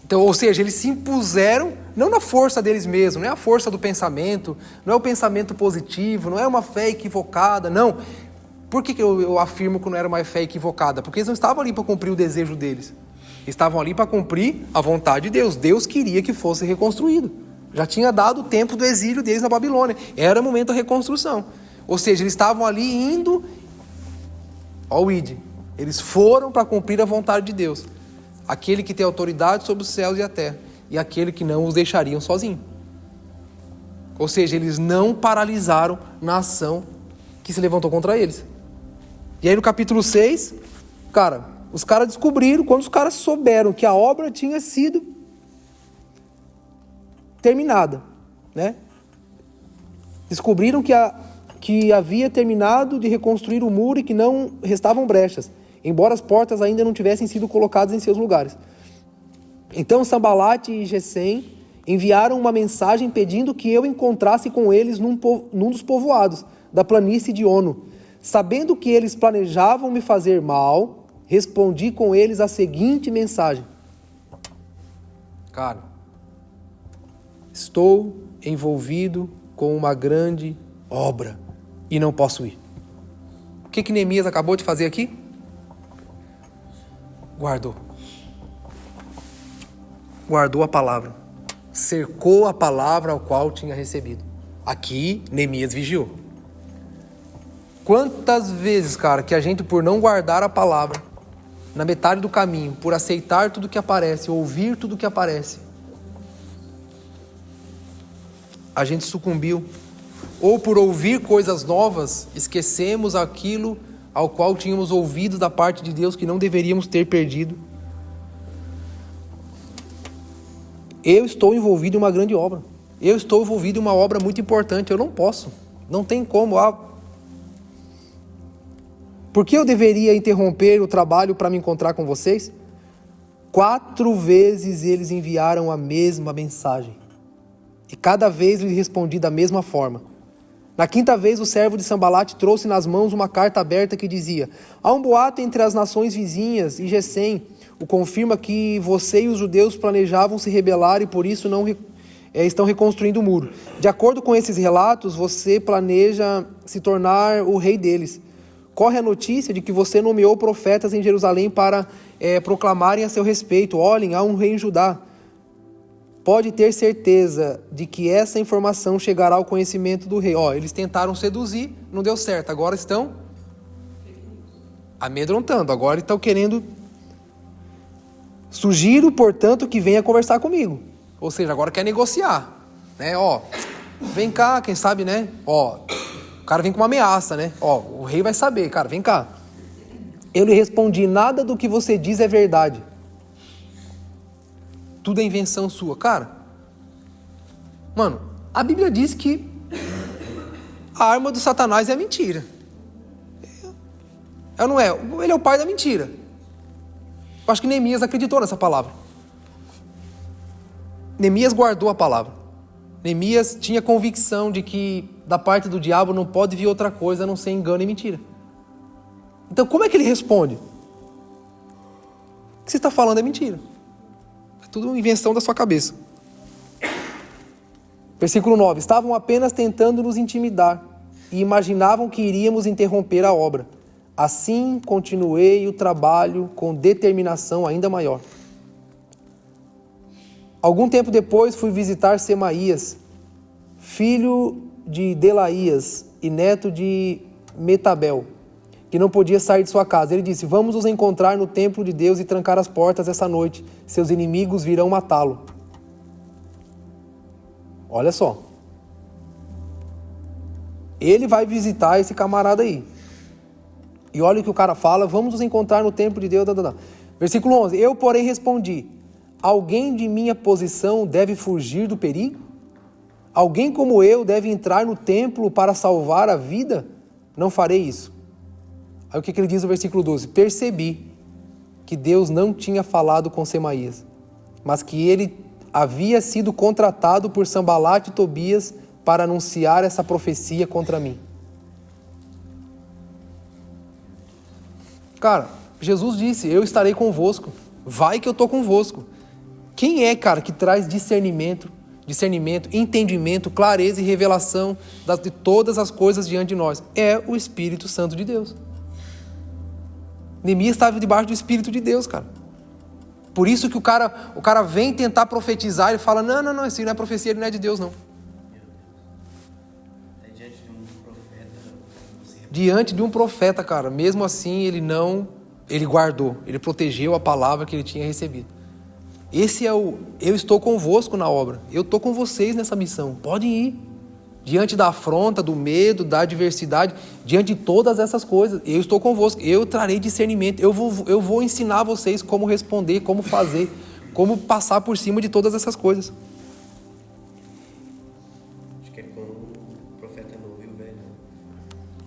Então, ou seja, eles se impuseram, não na força deles mesmos, não é a força do pensamento, não é o pensamento positivo, não é uma fé equivocada, não. Por que eu afirmo que não era uma fé equivocada? Porque eles não estavam ali para cumprir o desejo deles. Eles estavam ali para cumprir a vontade de Deus. Deus queria que fosse reconstruído. Já tinha dado o tempo do exílio deles na Babilônia. Era o momento da reconstrução. Ou seja, eles estavam ali indo ao id. Eles foram para cumprir a vontade de Deus. Aquele que tem autoridade sobre os céus e a terra. E aquele que não os deixariam sozinhos. Ou seja, eles não paralisaram na ação que se levantou contra eles. E aí no capítulo 6, os caras descobriram, quando os caras souberam que a obra tinha sido terminada, né? Descobriram que havia terminado de reconstruir o muro e que não restavam brechas, embora as portas ainda não tivessem sido colocadas em seus lugares. Então Sambalate e Gesem enviaram uma mensagem pedindo que eu encontrasse com eles num dos povoados da planície de Ono. Sabendo que eles planejavam me fazer mal, respondi com eles a seguinte mensagem: cara, estou envolvido com uma grande obra e não posso ir. O que Neemias acabou de fazer aqui? Guardou a palavra. Cercou a palavra ao qual tinha recebido. Aqui, Neemias vigiou. Quantas vezes, cara, que a gente, por não guardar a palavra, na metade do caminho, por aceitar tudo que aparece, ouvir tudo que aparece, a gente sucumbiu. Ou por ouvir coisas novas, esquecemos aquilo ao qual tínhamos ouvido da parte de Deus que não deveríamos ter perdido. Eu estou envolvido em uma grande obra. Eu estou envolvido em uma obra muito importante. Eu não posso. Não tem como. Por que eu deveria interromper o trabalho para me encontrar com vocês? 4 vezes eles enviaram a mesma mensagem. E cada vez lhe respondi da mesma forma. Na 5ª vez, o servo de Sambalate trouxe nas mãos uma carta aberta que dizia: há um boato entre as nações vizinhas e Gesem o confirma que você e os judeus planejavam se rebelar e por isso não estão reconstruindo o muro. De acordo com esses relatos, você planeja se tornar o rei deles. Corre a notícia de que você nomeou profetas em Jerusalém para proclamarem a seu respeito: olhem, há um rei em Judá. Pode ter certeza de que essa informação chegará ao conhecimento do rei. Eles tentaram seduzir, não deu certo. Agora estão amedrontando. Agora estão querendo... Sugiro, portanto, que venha conversar comigo. Ou seja, agora quer negociar. Né? Vem cá, quem sabe, né? O cara vem com uma ameaça, né? O rei vai saber, cara, vem cá. Eu lhe respondi: nada do que você diz é verdade. Tudo é invenção sua. Cara, mano, a Bíblia diz que a arma do Satanás é a mentira. É, não é? Ele é o pai da mentira. Eu acho que Neemias acreditou nessa palavra. Neemias guardou a palavra. Neemias tinha convicção de que da parte do diabo não pode vir outra coisa a não ser engano e mentira. Então como é que ele responde? O que você está falando é mentira. É tudo invenção da sua cabeça. Versículo 9. Estavam apenas tentando nos intimidar e imaginavam que iríamos interromper a obra. Assim continuei o trabalho com determinação ainda maior. Algum tempo depois fui visitar Semaías, filho de Delaías e neto de Metabel, que não podia sair de sua casa. Ele disse: vamos nos encontrar no templo de Deus e trancar as portas essa noite. Seus inimigos virão matá-lo. Olha só. Ele vai visitar esse camarada aí. E olha o que o cara fala: vamos nos encontrar no templo de Deus. Versículo 11. Eu, porém, respondi: alguém de minha posição deve fugir do perigo? Alguém como eu deve entrar no templo para salvar a vida? Não farei isso. Aí o que ele diz no versículo 12? Percebi que Deus não tinha falado com Semaías, mas que ele havia sido contratado por Sambalate e Tobias para anunciar essa profecia contra mim. Cara, Jesus disse: eu estarei convosco. Vai que eu estou convosco. Quem é, cara, que traz discernimento, entendimento, clareza e revelação de todas as coisas diante de nós? É o Espírito Santo de Deus. Neemias estava debaixo do Espírito de Deus, cara. Por isso que o cara vem tentar profetizar e fala, não, isso não é profecia, ele não é de Deus, não. É diante de um profeta. Diante de um profeta, cara, mesmo assim ele guardou, ele protegeu a palavra que ele tinha recebido. Esse é eu estou convosco na obra, eu estou com vocês nessa missão, podem ir. Diante da afronta, do medo, da adversidade, diante de todas essas coisas, eu estou convosco, eu trarei discernimento, eu vou ensinar vocês como responder, como fazer, como passar por cima de todas essas coisas. Acho que é como o profeta novo e o velho,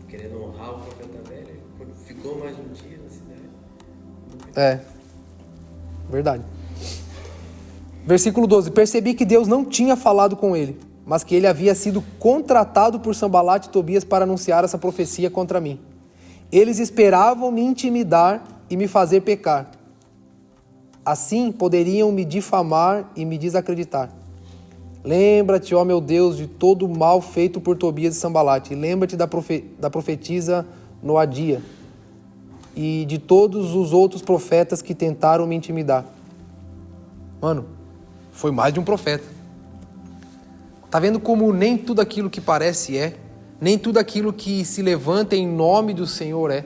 querendo honrar o profeta velho, quando ficou mais um dia na cidade. É, verdade. Versículo 12, percebi que Deus não tinha falado com ele, mas que ele havia sido contratado por Sanbalat e Tobias para anunciar essa profecia contra mim. Eles esperavam me intimidar e me fazer pecar. Assim poderiam me difamar e me desacreditar. Lembra-te, ó meu Deus, de todo o mal feito por Tobias e Sanbalat. E lembra-te da profetisa Noadia e de todos os outros profetas que tentaram me intimidar. Mano, foi mais de um profeta. Tá vendo como nem tudo aquilo que parece nem tudo aquilo que se levanta em nome do Senhor é?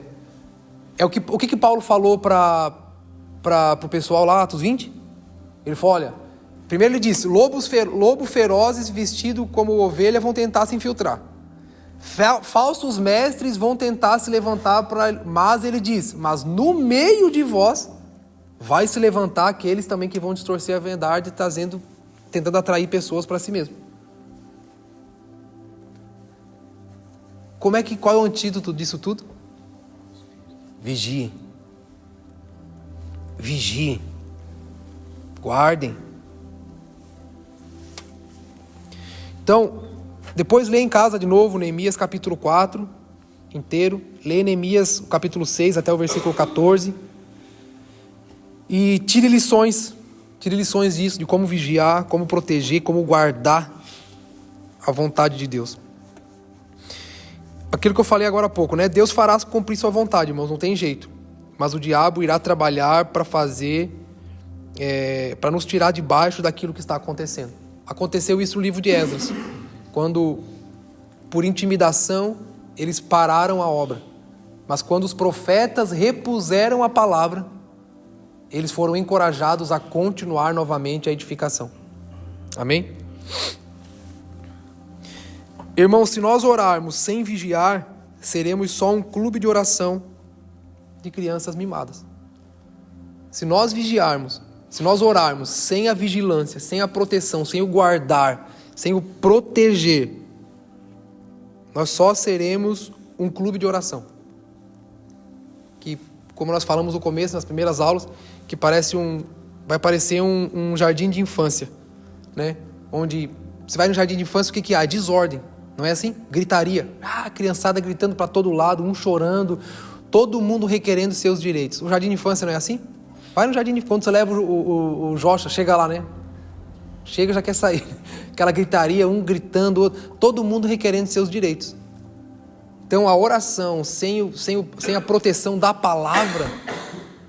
O que Paulo falou para o pessoal lá, Atos 20? Ele falou, olha, primeiro ele disse, lobos ferozes vestidos como ovelha vão tentar se infiltrar. Falsos mestres vão tentar se levantar, mas ele diz, mas no meio de vós vai se levantar aqueles também que vão distorcer a verdade, tentando atrair pessoas para si mesmo. Qual é o antídoto disso tudo? Vigiem. Vigiem. Guardem. Então, depois lê em casa de novo Neemias capítulo 4 inteiro. Lê Neemias capítulo 6 até o versículo 14. E tire lições. Tire lições disso, de como vigiar, como proteger, como guardar a vontade de Deus. Aquilo que eu falei agora há pouco, né? Deus fará cumprir sua vontade, irmãos, não tem jeito. Mas o diabo irá trabalhar para para nos tirar debaixo daquilo que está acontecendo. Aconteceu isso no livro de Esdras, quando, por intimidação, eles pararam a obra. Mas quando os profetas repuseram a palavra, eles foram encorajados a continuar novamente a edificação. Amém? Irmãos, se nós orarmos sem vigiar, seremos só um clube de oração de crianças mimadas. Se nós vigiarmos, se nós orarmos sem a vigilância, sem a proteção, sem o guardar, sem o proteger, nós só seremos um clube de oração. Que, como nós falamos no começo, nas primeiras aulas, que vai parecer um jardim de infância, né? Onde você vai no jardim de infância, o que há? Desordem. Não é assim? Gritaria. Criançada gritando para todo lado, um chorando, todo mundo requerendo seus direitos. O jardim de infância não é assim? Vai no jardim de infância, quando você leva o Jocha, chega lá, né? Chega, já quer sair. Aquela gritaria, um gritando, outro, todo mundo requerendo seus direitos. Então a oração sem a proteção da palavra,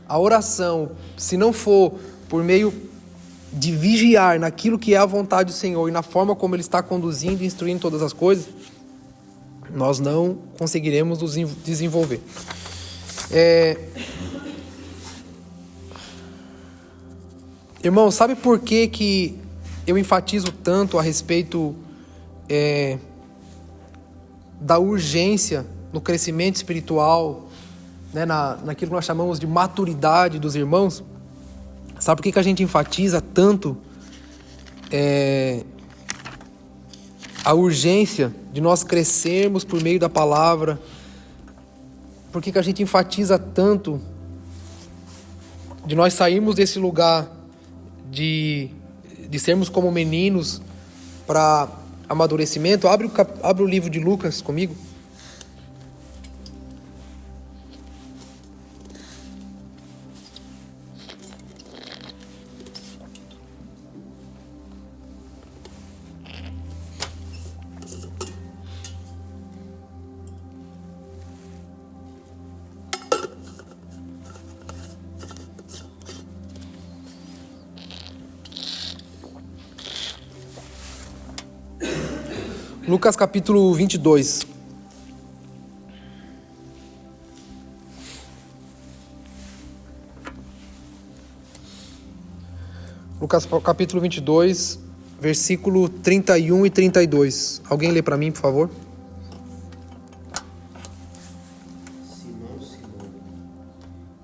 a oração, se não for por meio de vigiar naquilo que é a vontade do Senhor e na forma como Ele está conduzindo e instruindo todas as coisas, nós não conseguiremos nos desenvolver. Irmão, sabe por que eu enfatizo tanto a respeito da urgência no crescimento espiritual, né, naquilo que nós chamamos de maturidade dos irmãos? Sabe por que a gente enfatiza tanto a urgência de nós crescermos por meio da palavra? Por que a gente enfatiza tanto de nós sairmos desse lugar de sermos como meninos para amadurecimento? Abre o livro de Lucas comigo. Lucas capítulo 22. Lucas capítulo 22, versículo 31 e 32. Alguém lê para mim, por favor? Simão, Simão,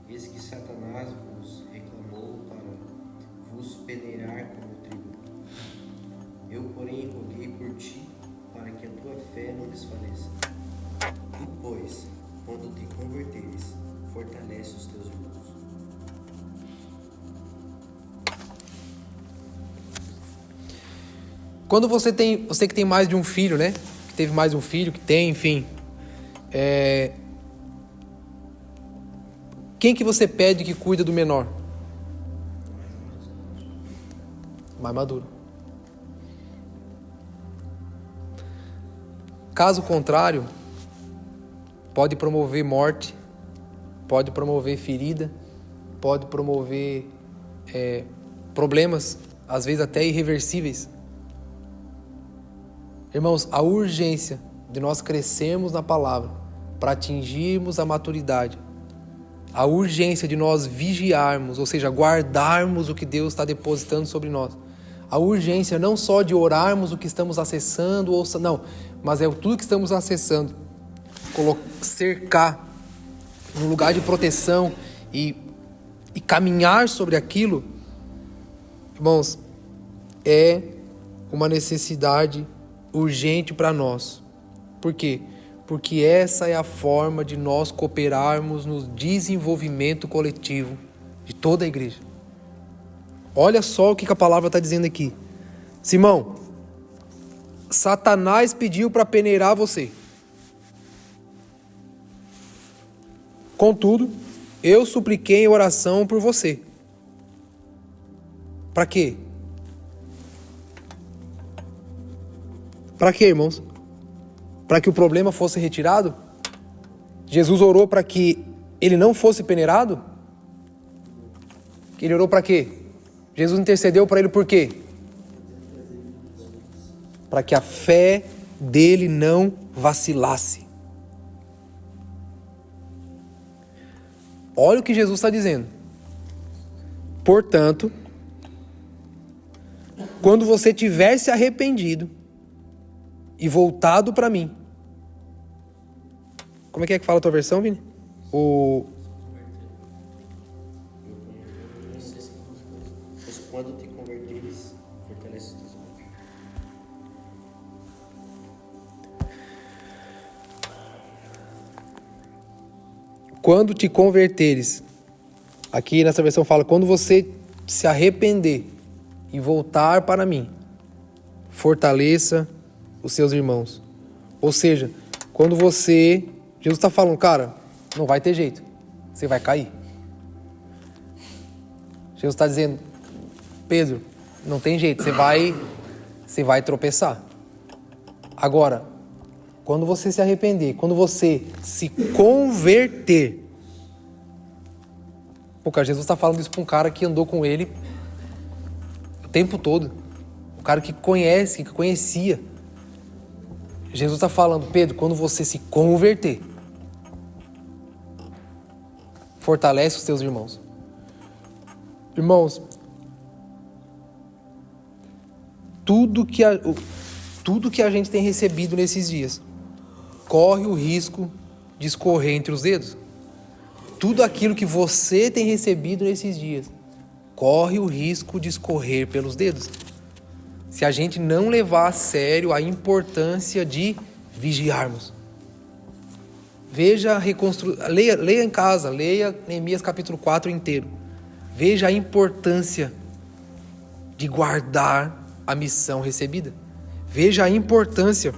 eis que Satanás vos reclamou para vos peneirar como trigo. Eu, porém, roguei por ti, para que a tua fé não desfaleça. Tu, pois, quando te converteres, fortalece os teus irmãos. Quando você que tem mais de um filho, né? Que teve mais de um filho, que tem, enfim. Quem que você pede que cuida do menor? Mais maduro. Caso contrário, pode promover morte, pode promover ferida, pode promover problemas, às vezes até irreversíveis. Irmãos, a urgência de nós crescermos na palavra para atingirmos a maturidade, a urgência de nós vigiarmos, ou seja, guardarmos o que Deus está depositando sobre nós, a urgência não só de orarmos o que estamos acessando, não, mas é tudo que estamos acessando, cercar um lugar de proteção e caminhar sobre aquilo, irmãos, é uma necessidade urgente para nós. Por quê? Porque essa é a forma de nós cooperarmos no desenvolvimento coletivo de toda a igreja. Olha só o que a palavra está dizendo aqui. Simão, Satanás pediu para peneirar você. Contudo, eu supliquei em oração por você. Para quê? Para quê, irmãos? Para que o problema fosse retirado? Jesus orou para que ele não fosse peneirado? Ele orou para quê? Jesus intercedeu para ele por quê? Para que a fé dele não vacilasse. Olha o que Jesus está dizendo. Portanto, quando você tiver se arrependido e voltado para mim. Como é que fala a tua versão, Vini? Pois quando te converteres, fortalece os teus irmãos. Quando te converteres. Aqui nessa versão fala, quando você se arrepender e voltar para mim, fortaleça os seus irmãos. Ou seja, quando você... Jesus está falando, cara, não vai ter jeito. Você vai cair. Jesus está dizendo, Pedro, não tem jeito. Você vai tropeçar. Agora, quando você se arrepender, quando você se converter... Pô, cara, Jesus está falando isso para um cara que andou com ele o tempo todo. Um cara que conhece, que conhecia. Jesus está falando, Pedro, quando você se converter, fortalece os teus irmãos. Irmãos, tudo que a gente tem recebido nesses dias corre o risco de escorrer entre os dedos. Tudo aquilo que você tem recebido nesses dias corre o risco de escorrer pelos dedos. Se a gente não levar a sério a importância de vigiarmos. Veja leia em casa, leia Neemias capítulo 4 inteiro. Veja a importância de guardar a missão recebida. Veja a importância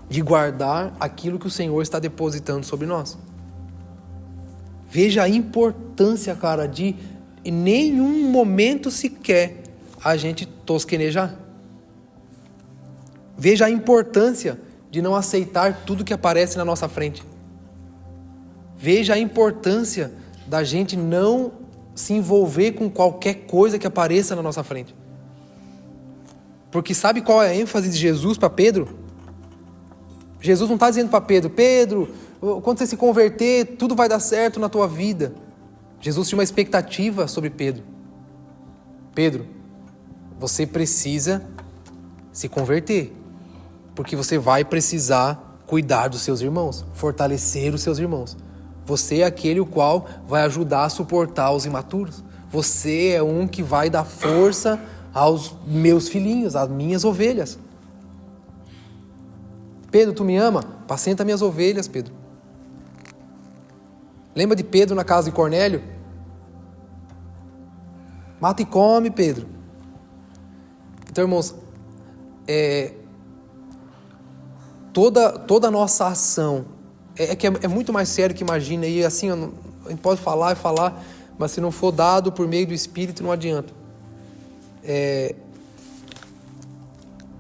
de guardar aquilo que o Senhor está depositando sobre nós. Veja a importância, cara, de em nenhum momento sequer a gente tosquenejar. Veja a importância de não aceitar tudo que aparece na nossa frente. Veja a importância da gente não se envolver com qualquer coisa que apareça na nossa frente. Porque sabe qual é a ênfase de Jesus para Pedro? Jesus não está dizendo para Pedro, Pedro, quando você se converter, tudo vai dar certo na tua vida. Jesus tinha uma expectativa sobre Pedro. Pedro, você precisa se converter, porque você vai precisar cuidar dos seus irmãos, fortalecer os seus irmãos. Você é aquele o qual vai ajudar a suportar os imaturos. Você é um que vai dar força aos meus filhinhos, às minhas ovelhas. Pedro, tu me ama? Apacenta minhas ovelhas, Pedro. Lembra de Pedro na casa de Cornélio? Mata e come, Pedro. Então, irmãos, toda a nossa ação é muito mais sério que imagina. E assim, a gente pode falar e falar, mas se não for dado por meio do Espírito, não adianta.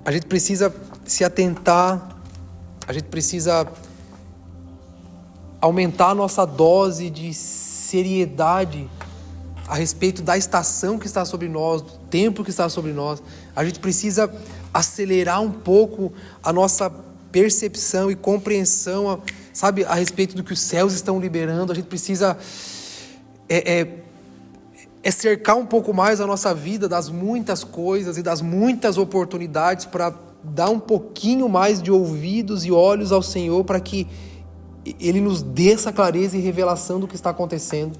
A gente precisa se atentar, a gente precisa aumentar a nossa dose de seriedade a respeito da estação que está sobre nós, do tempo que está sobre nós. A gente precisa acelerar um pouco a nossa percepção e compreensão, sabe, a respeito do que os céus estão liberando. A gente precisa cercar um pouco mais a nossa vida das muitas coisas e das muitas oportunidades para dar um pouquinho mais de ouvidos e olhos ao Senhor, para que Ele nos dê essa clareza e revelação do que está acontecendo.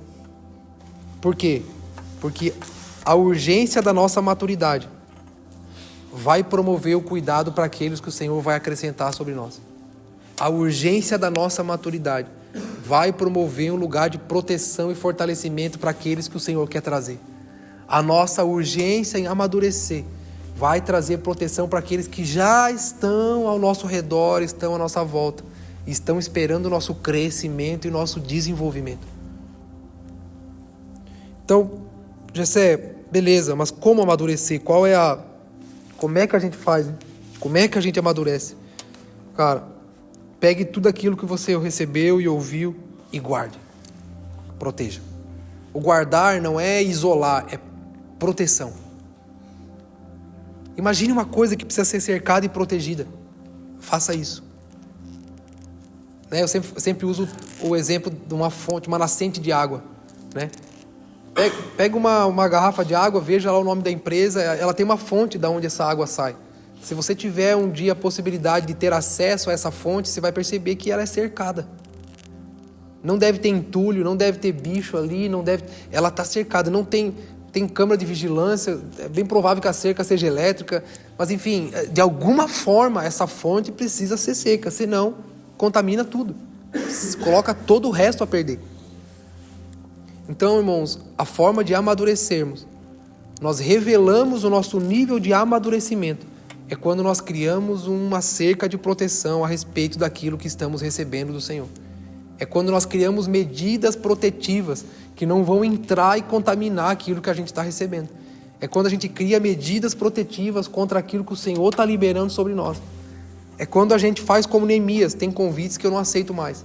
Por quê? Porque a urgência da nossa maturidade vai promover o cuidado para aqueles que o Senhor vai acrescentar sobre nós. A urgência da nossa maturidade vai promover um lugar de proteção e fortalecimento para aqueles que o Senhor quer trazer. A nossa urgência em amadurecer vai trazer proteção para aqueles que já estão ao nosso redor, estão à nossa volta, estão esperando o nosso crescimento e nosso desenvolvimento. Então, Jessé, beleza, mas como amadurecer? Como é que a gente faz? Como é que a gente amadurece? Cara, pegue tudo aquilo que você recebeu e ouviu e guarde. Proteja. O guardar não é isolar, é proteção. Imagine uma coisa que precisa ser cercada e protegida. Faça isso. Eu sempre uso o exemplo de uma fonte, uma nascente de água, né? Pega uma garrafa de água, veja lá o nome da empresa, ela tem uma fonte de onde essa água sai. Se você tiver um dia a possibilidade de ter acesso a essa fonte, você vai perceber que ela é cercada. Não deve ter entulho, não deve ter bicho ali, ela está cercada, não tem câmera de vigilância, é bem provável que a cerca seja elétrica, mas enfim, de alguma forma essa fonte precisa ser seca, senão contamina tudo, coloca todo o resto a perder. Então, irmãos, a forma de amadurecermos, nós revelamos o nosso nível de amadurecimento, é quando nós criamos uma cerca de proteção a respeito daquilo que estamos recebendo do Senhor. É quando nós criamos medidas protetivas que não vão entrar e contaminar aquilo que a gente está recebendo. É quando a gente cria medidas protetivas contra aquilo que o Senhor está liberando sobre nós. É quando a gente faz como Neemias, tem convites que eu não aceito mais.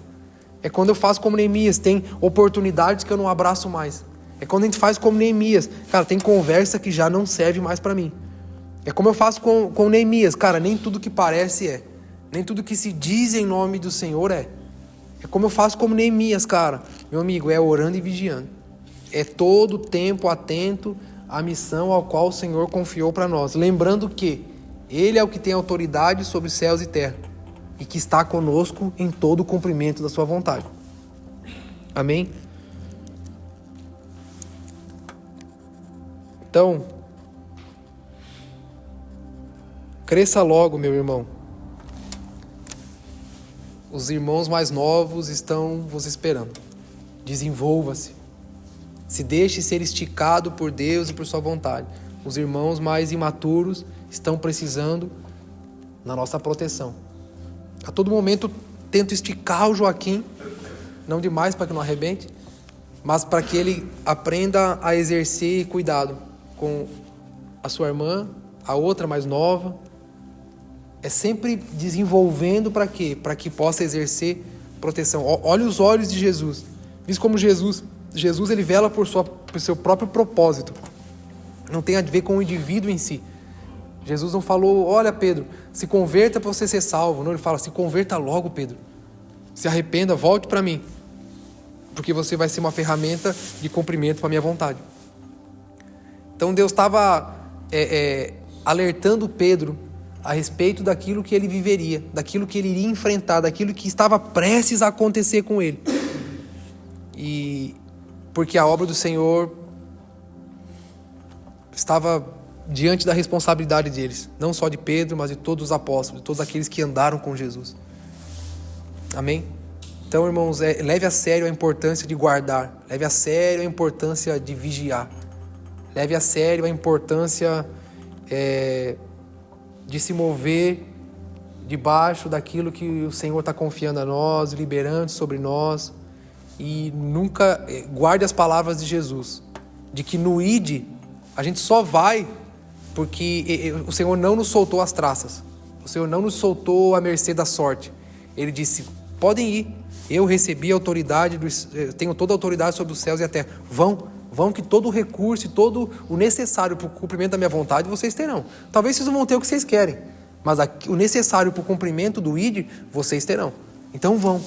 É quando eu faço como Neemias, tem oportunidades que eu não abraço mais. É quando a gente faz como Neemias, cara, tem conversa que já não serve mais para mim. É como eu faço com Neemias, cara, nem tudo que parece é. Nem tudo que se diz em nome do Senhor é. É como eu faço como Neemias, cara. Meu amigo, é orando e vigiando. É todo o tempo atento à missão ao qual o Senhor confiou para nós. Lembrando que Ele é o que tem autoridade sobre céus e terra. E que está conosco em todo o cumprimento da sua vontade. Amém? Então, cresça logo, meu irmão. Os irmãos mais novos estão vos esperando. Desenvolva-se. Se deixe ser esticado por Deus e por sua vontade. Os irmãos mais imaturos estão precisando da nossa proteção. A todo momento tento esticar o Joaquim, não demais para que não arrebente, mas para que ele aprenda a exercer cuidado com a sua irmã, a outra mais nova. É sempre desenvolvendo para quê? Para que possa exercer proteção. Olha os olhos de Jesus. Visto como Jesus ele vela por seu próprio propósito. Não tem a ver com o indivíduo em si. Jesus não falou, olha Pedro, se converta para você ser salvo. Não, ele fala, se converta logo, Pedro. Se arrependa, volte para mim. Porque você vai ser uma ferramenta de cumprimento para a minha vontade. Então Deus estava alertando Pedro a respeito daquilo que ele viveria, daquilo que ele iria enfrentar, daquilo que estava prestes a acontecer com ele. E porque a obra do Senhor estava diante da responsabilidade deles, não só de Pedro, mas de todos os apóstolos, de todos aqueles que andaram com Jesus. Amém? Então, irmãos, leve a sério a importância de guardar, leve a sério a importância de vigiar, leve a sério a importância de se mover debaixo daquilo que o Senhor está confiando a nós, liberando sobre nós. E nunca guarde as palavras de Jesus, de que no ID a gente só vai porque o Senhor não nos soltou as traças, o Senhor não nos soltou à mercê da sorte. Ele disse, podem ir, eu recebi a autoridade, tenho toda a autoridade sobre os céus e a terra. Vão que todo o recurso e todo o necessário para o cumprimento da minha vontade vocês terão. Talvez vocês não vão ter o que vocês querem, mas o necessário para o cumprimento do ID vocês terão. Então vão,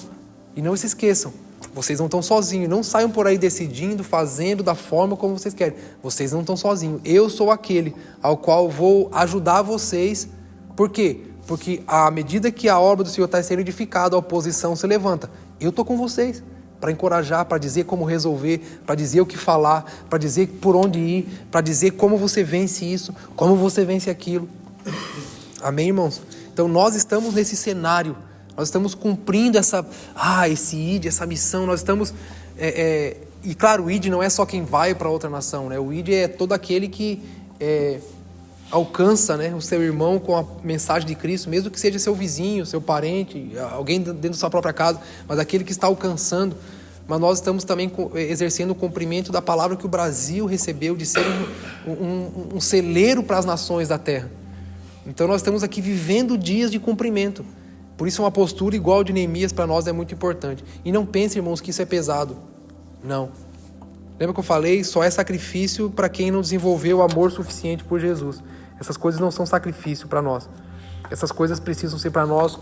e não se esqueçam, vocês não estão sozinhos, não saiam por aí decidindo, fazendo da forma como vocês querem. Vocês não estão sozinhos, eu sou aquele ao qual vou ajudar vocês. Por quê? Porque à medida que a obra do Senhor está sendo edificada, a oposição se levanta. Eu estou com vocês para encorajar, para dizer como resolver, para dizer o que falar, para dizer por onde ir, para dizer como você vence isso, como você vence aquilo. Amém, irmãos? Então nós estamos nesse cenário, nós estamos cumprindo esse ID, essa missão, nós estamos... E claro, o ID não é só quem vai para outra nação, né? O ID é todo aquele que alcança, né, o seu irmão com a mensagem de Cristo, mesmo que seja seu vizinho, seu parente, alguém dentro da sua própria casa, mas aquele que está alcançando. Mas nós estamos também exercendo o cumprimento da palavra que o Brasil recebeu de ser um celeiro para as nações da terra. Então nós estamos aqui vivendo dias de cumprimento. Por isso uma postura igual de Neemias para nós é muito importante. E não pense, irmãos, que isso é pesado. Não. Lembra que eu falei? Só é sacrifício para quem não desenvolveu o amor suficiente por Jesus. Essas coisas não são sacrifício para nós. Essas coisas precisam ser para nós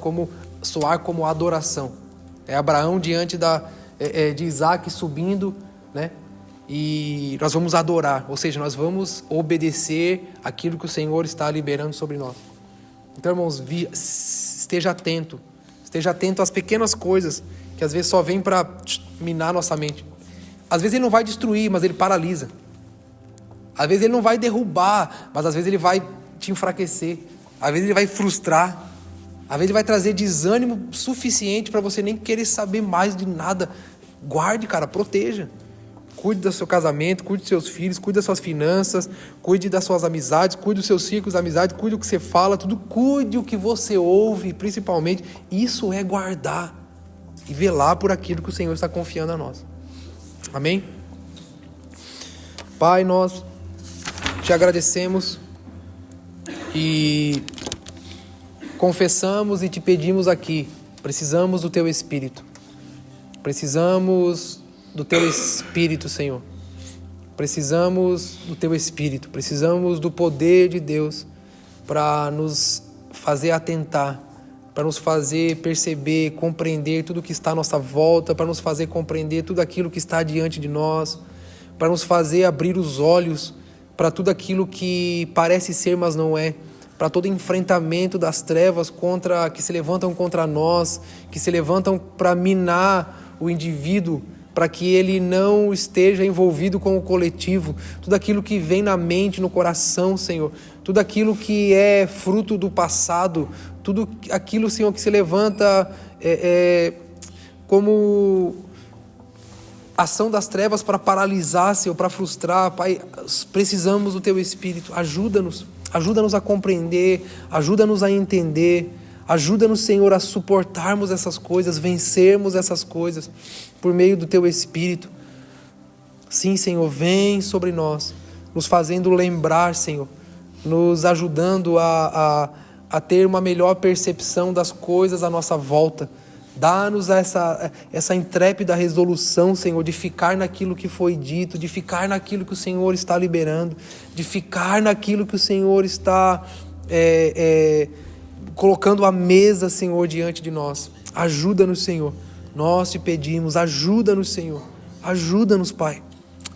soar como adoração. É Abraão diante de Isaac subindo, né? E nós vamos adorar, ou seja, nós vamos obedecer aquilo que o Senhor está liberando sobre nós. Então, irmãos, esteja atento às pequenas coisas que às vezes só vêm para minar nossa mente. Às vezes ele não vai destruir, mas ele paralisa. Às vezes ele não vai derrubar, mas às vezes ele vai te enfraquecer. Às vezes ele vai frustrar. Às vezes ele vai trazer desânimo suficiente para você nem querer saber mais de nada. Guarde, cara, proteja. Cuide do seu casamento, cuide dos seus filhos, cuide das suas finanças, cuide das suas amizades, cuide dos seus ciclos de amizade, cuide do que você fala, tudo, cuide o que você ouve, principalmente. Isso é guardar e velar por aquilo que o Senhor está confiando a nós. Amém? Pai, nós te agradecemos e confessamos e te pedimos aqui, precisamos do teu Espírito. Precisamos do teu Espírito, Senhor. Precisamos do teu Espírito. Precisamos do poder de Deus para nos fazer atentar, para nos fazer perceber, compreender tudo que está à nossa volta, para nos fazer compreender tudo aquilo que está diante de nós, para nos fazer abrir os olhos para tudo aquilo que parece ser, mas não é, para todo enfrentamento das trevas que se levantam contra nós, que se levantam para minar o indivíduo, para que ele não esteja envolvido com o coletivo, tudo aquilo que vem na mente, no coração, Senhor, tudo aquilo que é fruto do passado, tudo aquilo, Senhor, que se levanta como ação das trevas para paralisar, Senhor, para frustrar. Pai, precisamos do Teu Espírito, ajuda-nos a compreender, ajuda-nos a entender, ajuda-nos, Senhor, a suportarmos essas coisas, vencermos essas coisas por meio do Teu Espírito. Sim, Senhor, vem sobre nós, nos fazendo lembrar, Senhor, nos ajudando a ter uma melhor percepção das coisas à nossa volta. Dá-nos essa intrépida resolução, Senhor, de ficar naquilo que foi dito, de ficar naquilo que o Senhor está liberando, de ficar naquilo que o Senhor está colocando a mesa, Senhor, diante de nós. Ajuda-nos, Senhor. Nós te pedimos, ajuda-nos, Senhor. Ajuda-nos, Pai.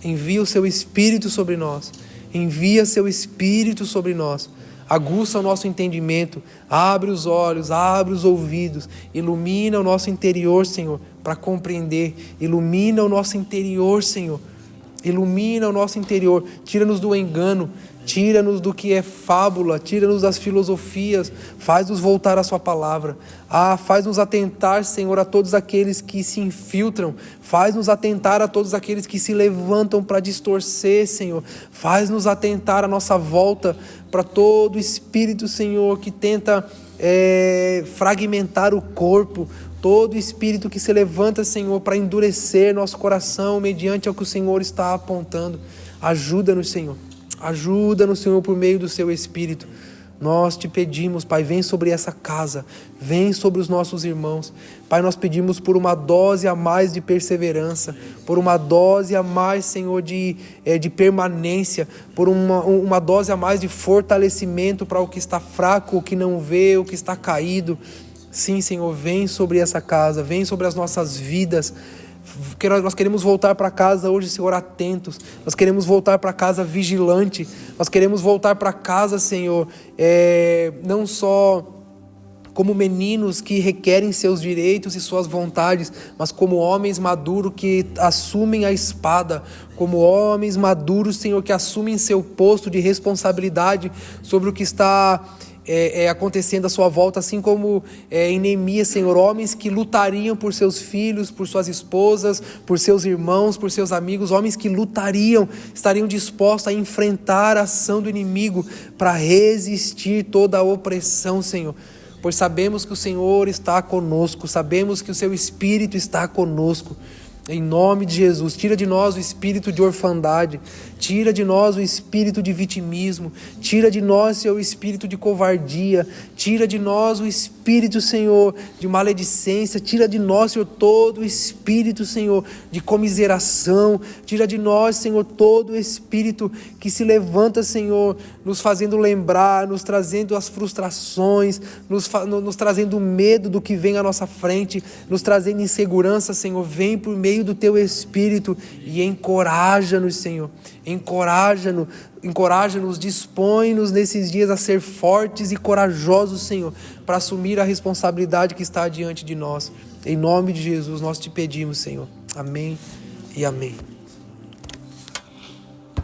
Envia o seu Espírito sobre nós. Envia seu Espírito sobre nós. Aguça o nosso entendimento. Abre os olhos, abre os ouvidos. Ilumina o nosso interior, Senhor, para compreender. Ilumina o nosso interior, Senhor. Ilumina o nosso interior. Tira-nos do engano. Tira-nos do que é fábula, tira-nos das filosofias, faz-nos voltar à sua palavra. Faz-nos atentar, Senhor, a todos aqueles que se infiltram, faz-nos atentar a todos aqueles que se levantam para distorcer, Senhor. Faz-nos atentar à nossa volta para todo espírito, Senhor, que tenta fragmentar o corpo, todo espírito que se levanta, Senhor, para endurecer nosso coração mediante ao que o Senhor está apontando. Ajuda-nos, Senhor. Ajuda-nos, Senhor, por meio do seu Espírito. Nós te pedimos, Pai, vem sobre essa casa, vem sobre os nossos irmãos. Pai, nós pedimos por uma dose a mais de perseverança, por uma dose a mais, Senhor, de permanência, por uma dose a mais de fortalecimento para o que está fraco, o que não vê, o que está caído. Sim, Senhor, vem sobre essa casa, vem sobre as nossas vidas. Nós queremos voltar para casa hoje, Senhor, atentos. Nós queremos voltar para casa vigilante. Nós queremos voltar para casa, Senhor, não só como meninos que requerem seus direitos e suas vontades, mas como homens maduros que assumem a espada, como homens maduros, Senhor, que assumem seu posto de responsabilidade sobre o que está acontecendo à sua volta, assim como em Neemias, Senhor, homens que lutariam por seus filhos, por suas esposas, por seus irmãos, por seus amigos, homens que lutariam, estariam dispostos a enfrentar a ação do inimigo para resistir toda a opressão, Senhor. Pois sabemos que o Senhor está conosco, sabemos que o seu Espírito está conosco. Em nome de Jesus, tira de nós o espírito de orfandade, tira de nós o espírito de vitimismo, tira de nós, Senhor, o espírito de covardia, tira de nós o espírito, Senhor, de maledicência, tira de nós, Senhor, todo o espírito, Senhor, de comiseração, tira de nós, Senhor, todo o espírito que se levanta, Senhor, nos fazendo lembrar, nos trazendo as frustrações, nos trazendo medo do que vem à nossa frente, nos trazendo insegurança, Senhor. Vem por meio do teu Espírito e encoraja-nos, Senhor, encoraja-nos, dispõe-nos nesses dias a ser fortes e corajosos, Senhor, para assumir a responsabilidade que está diante de nós. Em nome de Jesus nós te pedimos, Senhor. Amém e amém.